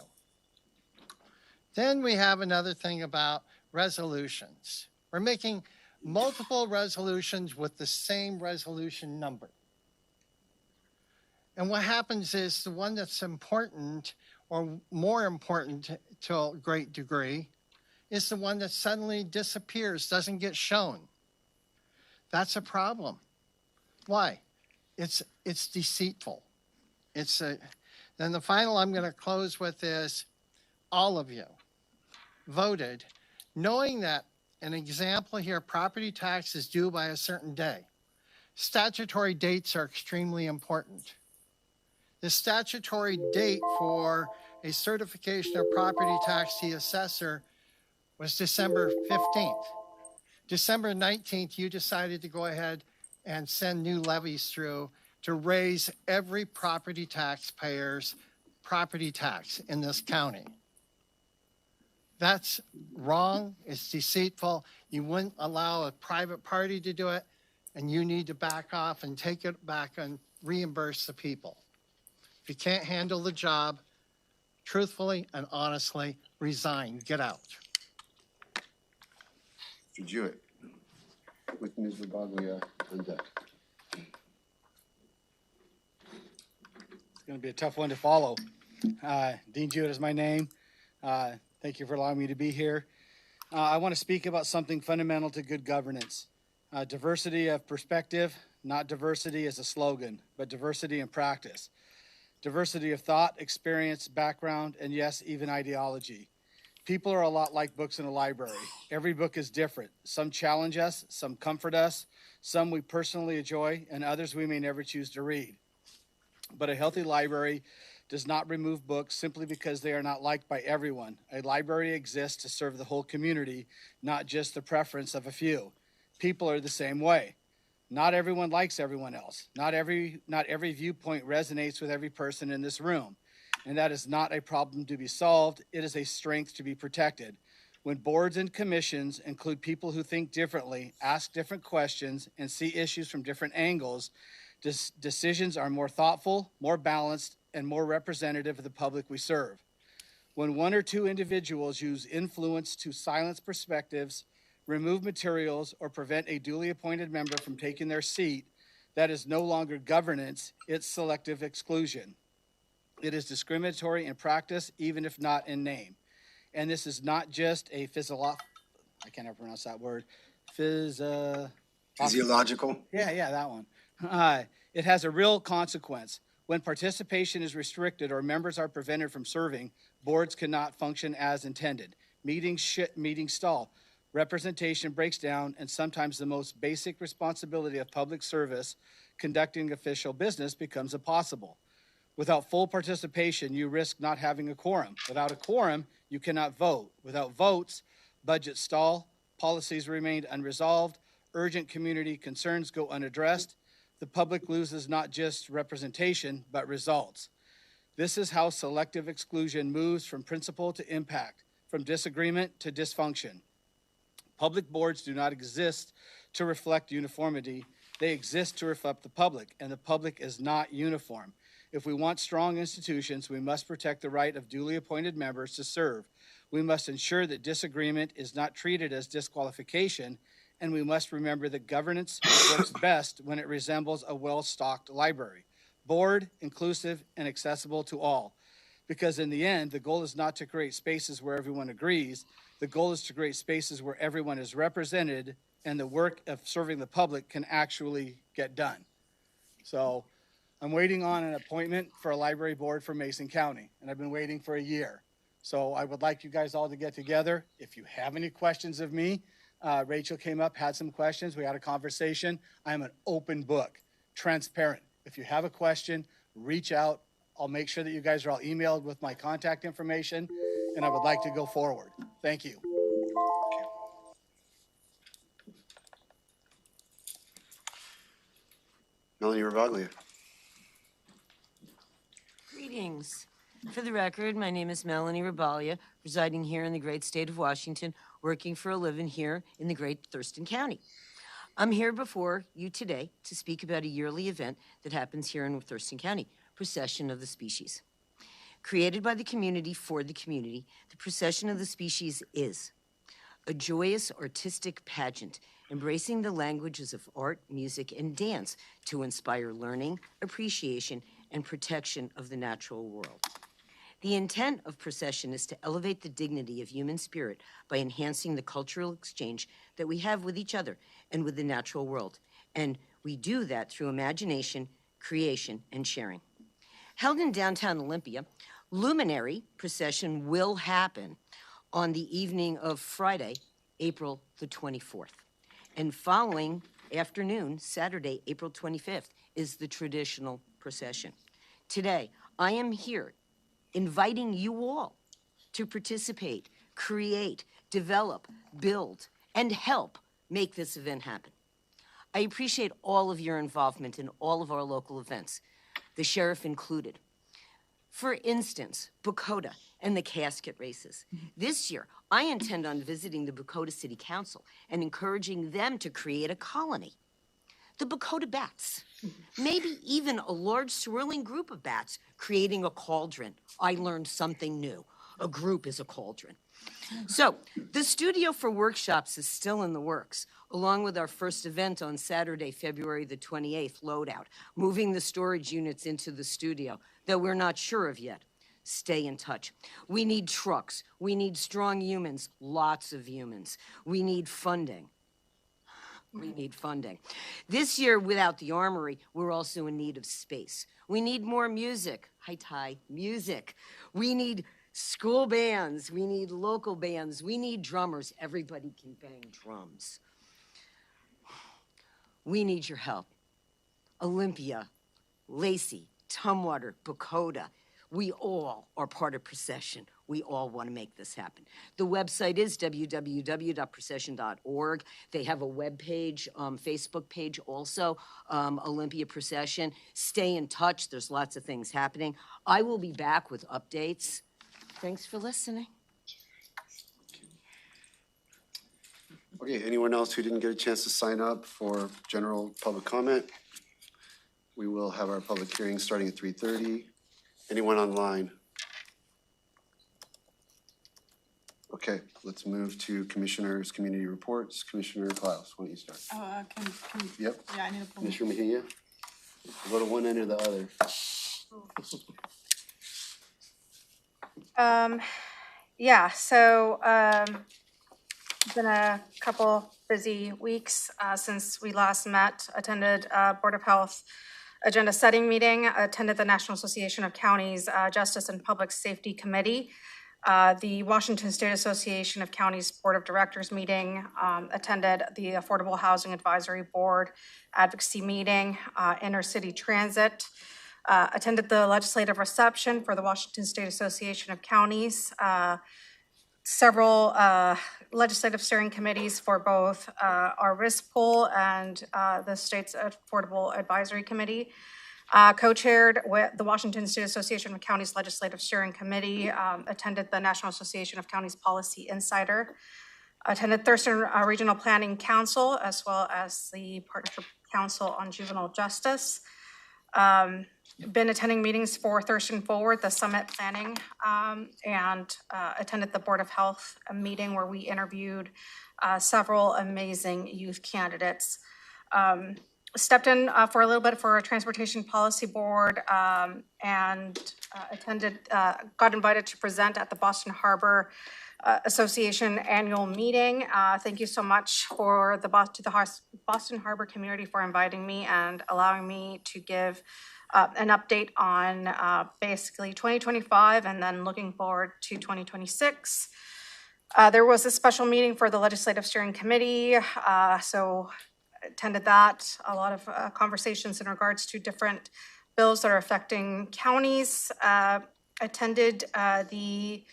Then we have another thing about resolutions. We're making multiple resolutions with the same resolution number. And what happens is the one that's important or more important to a great degree is the one that suddenly disappears, doesn't get shown. That's a problem. Why? It's deceitful. Then the final I'm going to close with is all of you voted knowing that an example here, property tax is due by a certain day. Statutory dates are extremely important. The statutory date for a certification of property tax to the assessor was December 15th. December 19th, you decided to go ahead and send new levies through to raise every property taxpayer's property tax in this county. That's wrong, it's deceitful. You wouldn't allow a private party to do it, and you need to back off and take it back and reimburse the people. If you can't handle the job, truthfully and honestly, resign, get out. Mr. Jewett, with Ms. Rabaglia on deck. It's going to be a tough one to follow. Dean Jewett is my name. Thank you for allowing me to be here. I want to speak about something fundamental to good governance. Diversity of perspective, not diversity as a slogan, but diversity in practice. Diversity of thought, experience, background, and yes, even ideology. People are a lot like books in a library. Every book is different. Some challenge us, some comfort us, some we personally enjoy, and others we may never choose to read. But a healthy library does not remove books simply because they are not liked by everyone. A library exists to serve the whole community, not just the preference of a few. People are the same way. Not everyone likes everyone else. Not every viewpoint resonates with every person in this room. And that is not a problem to be solved. It is a strength to be protected. When boards and commissions include people who think differently, ask different questions, and see issues from different angles, decisions are more thoughtful, more balanced, and more representative of the public we serve. When one or two individuals use influence to silence perspectives, remove materials, or prevent a duly appointed member from taking their seat, that is no longer governance, it's selective exclusion. It is discriminatory in practice, even if not in name. And this is not just a I can't ever pronounce that word. Physiological? Yeah, that one. It has a real consequence. When participation is restricted or members are prevented from serving, boards cannot function as intended. Meetings stall. Representation breaks down, and sometimes the most basic responsibility of public service, conducting official business, becomes impossible. Without full participation, you risk not having a quorum. Without a quorum, you cannot vote. Without votes, budgets stall, policies remain unresolved, urgent community concerns go unaddressed. The public loses not just representation, but results. This is how selective exclusion moves from principle to impact, from disagreement to dysfunction. Public boards do not exist to reflect uniformity. They exist to reflect the public, and the public is not uniform. If we want strong institutions, we must protect the right of duly appointed members to serve. We must ensure that disagreement is not treated as disqualification, and we must remember that governance works best when it resembles a well-stocked library. board, inclusive, and accessible to all. Because in the end, the goal is not to create spaces where everyone agrees. The goal is to create spaces where everyone is represented and the work of serving the public can actually get done. So I'm waiting on an appointment for a library board for Mason County, and I've been waiting for a year. So I would like you guys all to get together. If you have any questions of me, Rachel came up, had some questions. We had a conversation. I am an open book, transparent. If you have a question, reach out. I'll make sure that you guys are all emailed with my contact information, and I would like to go forward. Thank you. Melanie Ravaglia. Greetings. For the record, my name is Melanie Rabalia, residing here in the great state of Washington, working for a living here in the great Thurston County. I'm here before you today to speak about a yearly event that happens here in Thurston County, Procession of the Species. Created by the community for the community, the Procession of the Species is a joyous artistic pageant embracing the languages of art, music, and dance to inspire learning, appreciation, and protection of the natural world. The intent of procession is to elevate the dignity of human spirit by enhancing the cultural exchange that we have with each other and with the natural world. And we do that through imagination, creation, and sharing. Held in downtown Olympia, Luminary Procession will happen on the evening of Friday, April the 24th. And following afternoon, Saturday, April 25th, is the traditional procession. Today, I am here inviting you all to participate, create, develop, build, and help make this event happen. I appreciate all of your involvement in all of our local events, the sheriff included. For instance, Bucota and the casket races. This year, I intend on visiting the Bucota City Council and encouraging them to create a colony. The Bucota bats, maybe even a large swirling group of bats creating a cauldron. I learned something new. A group is a cauldron. So, the studio for workshops is still in the works, along with our first event on Saturday, February the 28th, Loadout, moving the storage units into the studio that we're not sure of yet. Stay in touch. We need trucks. We need strong humans, lots of humans. We need funding. We need funding. This year, without the armory, we're also in need of space. We need more music. Hi, Ty. Music. We need school bands. We need local bands. We need drummers. Everybody can bang drums. We need your help. Olympia, Lacey, Tumwater, Bucota. We all are part of Procession. We all want to make this happen. The website is www.procession.org. They have a web page, Facebook page also, Olympia Procession. Stay in touch. There's lots of things happening. I will be back with updates. Thanks for listening. Okay, anyone else who didn't get a chance to sign up for general public comment? We will have our public hearing starting at 3:30. Anyone online? Okay, let's move to Commissioner's Community Reports. Commissioner Klaus, why don't you start? Yep. Yeah, I need to pull. Commissioner Mejia? Go to one end or the other. Yeah, so been a couple busy weeks since we last met, attended Board of Health agenda setting meeting, attended the National Association of Counties Justice and Public Safety Committee, the Washington State Association of Counties Board of Directors meeting, attended the Affordable Housing Advisory Board advocacy meeting, intercity transit, attended the legislative reception for the Washington State Association of Counties, several legislative steering committees for both our risk pool and the state's Affordable Advisory Committee. Co-chaired with the Washington State Association of Counties Legislative Steering Committee, attended the National Association of Counties Policy Insider, attended Thurston Regional Planning Council, as well as the Partnership Council on Juvenile Justice. Been attending meetings for Thurston Forward, the summit planning, and attended the Board of Health meeting where we interviewed several amazing youth candidates. stepped in for a little bit for a transportation policy board and got invited to present at the Boston Harbor Association annual meeting. Thank you so much to the Boston Harbor community for inviting me and allowing me to give an update on basically 2025 and then looking forward to 2026. There was a special meeting for the Legislative Steering Committee, so attended that. A lot of conversations in regards to different bills that are affecting counties. Attended the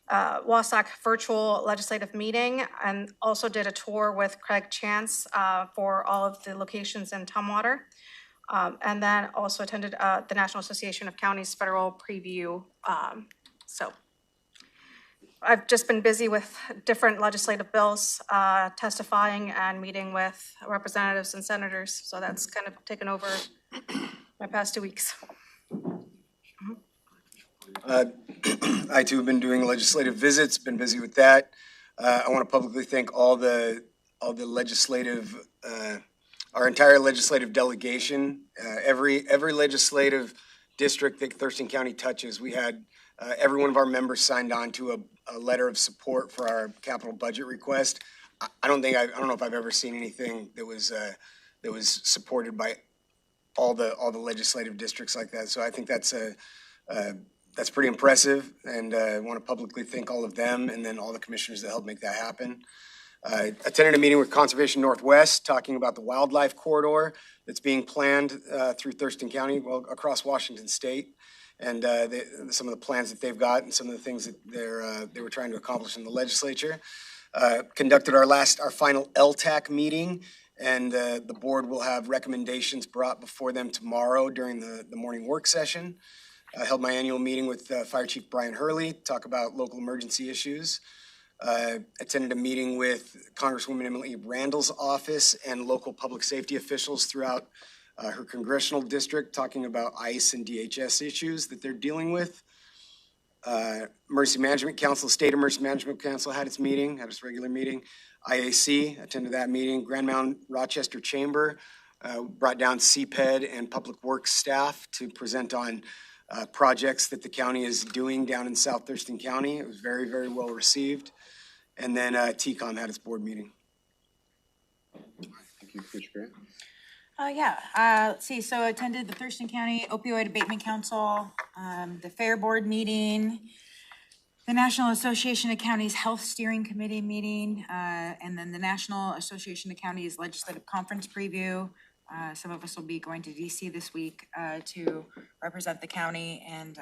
Wasac virtual legislative meeting and also did a tour with Craig Chance for all of the locations in Tumwater. And then also attended the National Association of Counties federal preview. So I've just been busy with different legislative bills, testifying and meeting with representatives and senators. So that's kind of taken over my past 2 weeks. I too have been doing legislative visits, been busy with that. I want to publicly thank all the legislative, our entire legislative delegation. Every legislative district that Thurston County touches, we had every one of our members signed on to a letter of support for our capital budget request. I don't know if I've ever seen anything that was supported by all the legislative districts like that. So I think that's pretty impressive, and I want to publicly thank all of them and then all the commissioners that helped make that happen. I attended a meeting with Conservation Northwest talking about the wildlife corridor that's being planned through Thurston County, well, across Washington State, and some of the plans that they've got and some of the things that they were trying to accomplish in the legislature. Conducted our final LTAC meeting, and the board will have recommendations brought before them tomorrow during the morning work session. I held my annual meeting with Fire Chief Brian Hurley, talk about local emergency issues. Attended a meeting with Congresswoman Emily Randall's office and local public safety officials throughout her congressional district, talking about ICE and DHS issues that they're dealing with. Emergency Management Council, State Emergency Management Council had its regular meeting. IAC, attended that meeting. Grand Mountain Rochester Chamber brought down CPED and Public Works staff to present on projects that the county is doing down in South Thurston County. It was very, very well received. And then TCOM had its board meeting. Thank you, Commissioner Grant. Let's see. So I attended the Thurston County Opioid Abatement Council, the Fair Board meeting, the National Association of Counties Health Steering Committee meeting, and then the National Association of Counties Legislative Conference preview. Some of us will be going to DC this week to represent the county and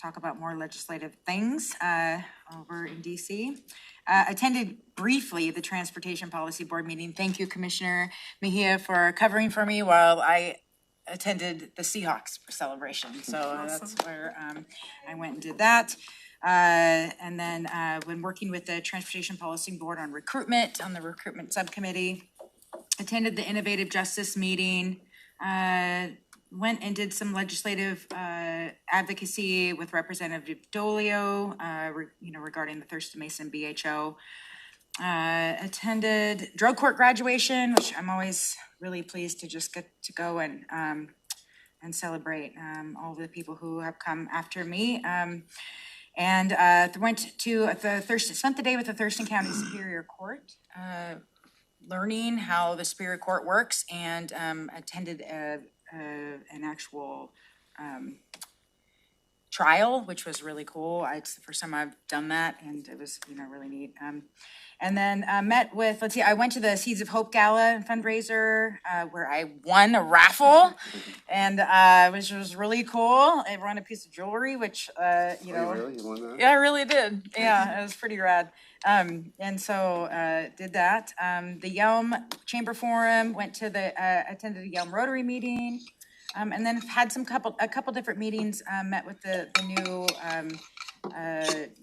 talk about more legislative things over in DC. Attended briefly the Transportation Policy Board meeting. Thank you, Commissioner Mejia, for covering for me while I attended the Seahawks celebration. So that's where I went and did that. And then when working with the Transportation Policy Board on recruitment, on the recruitment subcommittee, attended the Innovative Justice meeting, went and did some legislative advocacy with Representative Dolio, regarding the Thurston Mason BHO. Attended drug court graduation, which I'm always really pleased to just get to go and celebrate all the people who have come after me. And went to spent the day with the Thurston County Superior Court, learning how the Superior Court works, and attended an actual trial, which was really cool. It's the first time I've done that, and it was really neat. And then met with, I went to the Seeds of Hope Gala fundraiser where I won a raffle, and which was really cool. I won a piece of jewelry, which Really? You won that? yeah, I really did. Yeah, it was pretty rad. And so did that. The Yelm Chamber Forum, attended a Yelm Rotary meeting, and then had a couple different meetings. Met with the new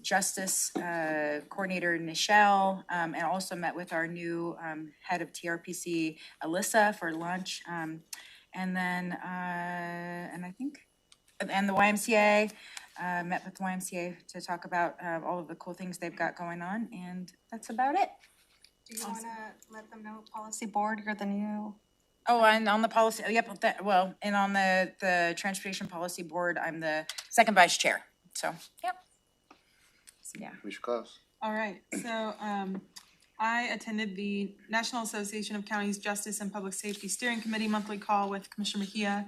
Justice Coordinator Nichelle, and also met with our new head of TRPC, Alyssa, for lunch. And then and the YMCA. Met with the YMCA to talk about all of the cool things they've got going on, and that's about it. Do you want to let them know, Policy Board, you're the new Oh, and on the policy, yep, well, and on the Transportation Policy Board, I'm the second vice chair, so, yep. So, yeah. Commissioner Klaus. All right, so I attended the National Association of Counties Justice and Public Safety Steering Committee monthly call with Commissioner Mejia.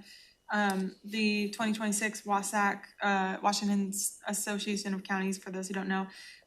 The 2026 WASAC, Washington Association of Counties, for those who don't know,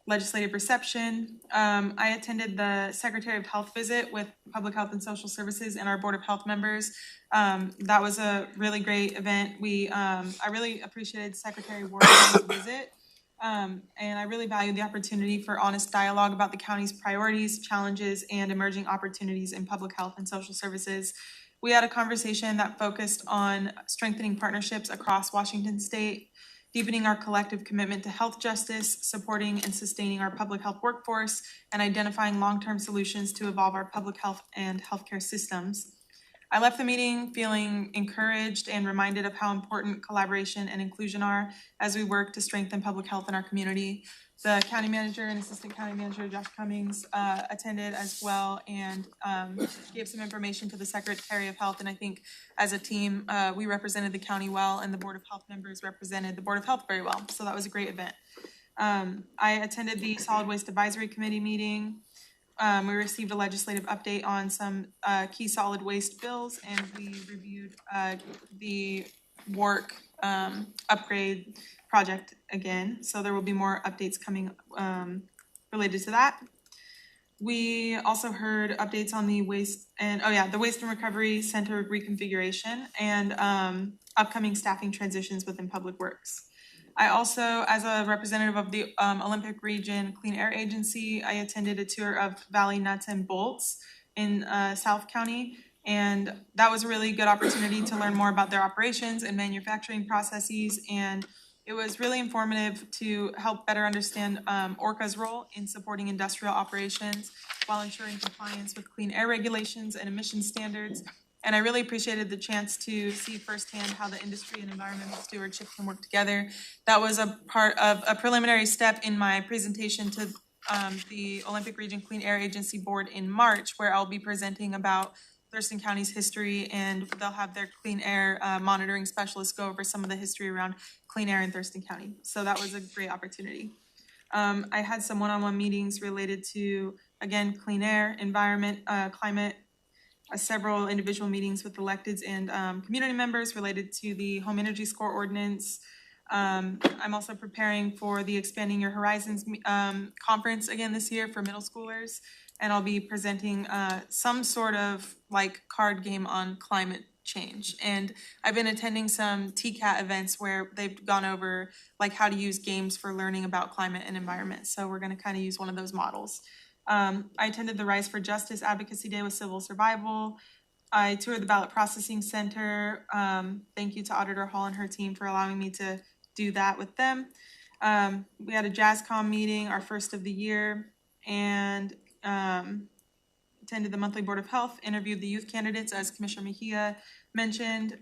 legislative reception. I attended the Secretary of Health visit with Public Health and Social Services and our Board of Health members. That was a really great event. I really appreciated Secretary Ward's visit. And I really value the opportunity for honest dialogue about the county's priorities, challenges, and emerging opportunities in public health and social services. We had a conversation that focused on strengthening partnerships across Washington state, deepening our collective commitment to health justice, supporting and sustaining our public health workforce, and identifying long-term solutions to evolve our public health and healthcare systems. I left the meeting feeling encouraged and reminded of how important collaboration and inclusion are as we work to strengthen public health in our community. The county manager and assistant county manager, Josh Cummings, attended as well and gave some information to the Secretary of Health. And I think as a team, we represented the county well, and the Board of Health members represented the Board of Health very well. So that was a great event. I attended the Solid Waste Advisory Committee meeting. We received a legislative update on some key solid waste bills, and we reviewed the work upgrade project again. So there will be more updates coming related to that. We also heard updates on the waste and, the Waste and Recovery Center reconfiguration and upcoming staffing transitions within Public Works. I also, as a representative of the Olympic Region Clean Air Agency, I attended a tour of Valley Nuts and Bolts in South County. And that was a really good opportunity to learn more about their operations and manufacturing processes. And it was really informative to help better understand ORCA's role in supporting industrial operations while ensuring compliance with clean air regulations and emission standards. And I really appreciated the chance to see firsthand how the industry and environmental stewardship can work together. That was a part of a preliminary step in my presentation to the Olympic Region Clean Air Agency Board in March, where I'll be presenting about Thurston County's history, and they'll have their clean air monitoring specialists go over some of the history around clean air in Thurston County. So that was a great opportunity. I had some one-on-one meetings related to, again, clean air, environment, climate, several individual meetings with electeds and community members related to the home energy score ordinance. I'm also preparing for the Expanding Your Horizons conference again this year for middle schoolers. And I'll be presenting some sort of like card game on climate change. And I've been attending some TCAT events where they've gone over like how to use games for learning about climate and environment. So we're gonna kind of use one of those models. I attended the Rise for Justice Advocacy Day with Civil Survival. I toured the Ballot Processing Center. Thank you to Auditor Hall and her team for allowing me to do that with them. We had a JazzCom meeting, our first of the year, and attended the monthly Board of Health, interviewed the youth candidates, as Commissioner Mejia mentioned.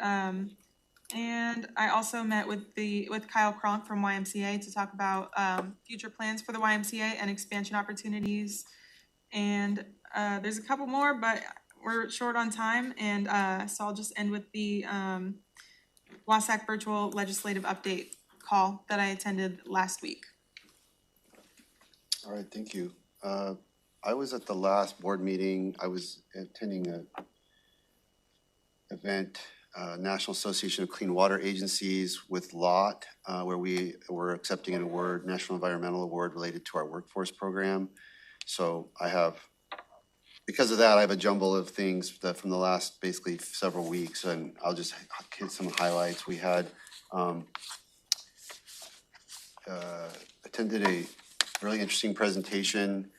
And I also met with Kyle Cronk from YMCA to talk about future plans for the YMCA and expansion opportunities. And there's a couple more, but we're short on time. And so I'll just end with the WASAC virtual legislative update call that I attended last week. All right, thank you. I was at the last board meeting. I was attending an event, National Association of Clean Water Agencies with LOT, where we were accepting an award, National Environmental Award related to our workforce program. So because of that, I have a jumble of things that from the last basically several weeks, and I'll just hit some highlights. We had attended a really interesting presentation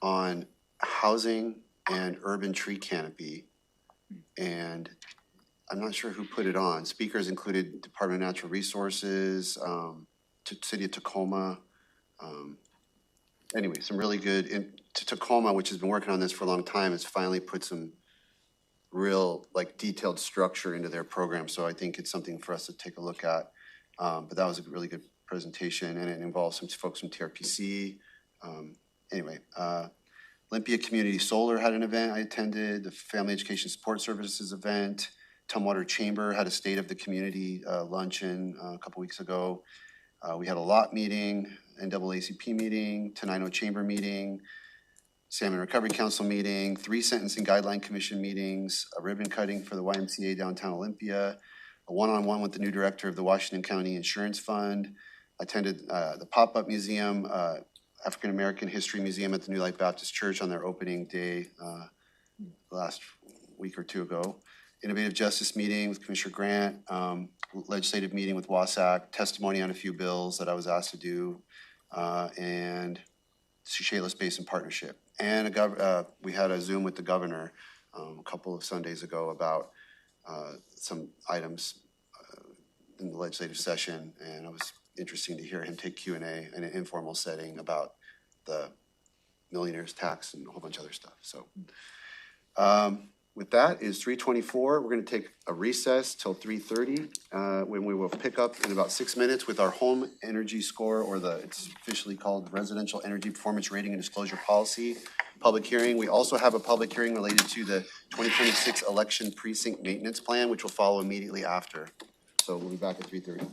on housing and urban tree canopy. And I'm not sure who put it on. Speakers included Department of Natural Resources, City of Tacoma. Anyway, some really good, Tacoma, which has been working on this for a long time, has finally put some real detailed structure into their program. So I think it's something for us to take a look at. But that was a really good presentation, and it involves some folks from TRPC. Olympia Community Solar had an event I attended, the Family Education Support Services event. Tumwater Chamber had a State of the Community luncheon a couple weeks ago. We had a lot meeting, NAACP meeting, Tenino Chamber meeting, Salmon Recovery Council meeting, 3 Sentencing Guideline Commission meetings, a ribbon cutting for the YMCA downtown Olympia, a one-on-one with the new director of the Washington County Insurance Fund, attended the Pop-Up Museum, African American History Museum at the New Life Baptist Church on their opening day last week or two ago. Innovative Justice meeting with Commissioner Grant, legislative meeting with WASAC, testimony on a few bills that I was asked to do, and Shayla's Basin Partnership. And we had a Zoom with the governor a couple of Sundays ago about some items in the legislative session, and it was interesting to hear him take Q&A in an informal setting about the millionaire's tax and a whole bunch of other stuff. So with that is 3:24. We're going to take a recess till 3:30 when we will pick up in about 6 minutes with our home energy score, or it's officially called Residential Energy Performance Rating and Disclosure Policy public hearing. We also have a public hearing related to the 2026 election precinct maintenance plan, which will follow immediately after. So we'll be back at 3:30.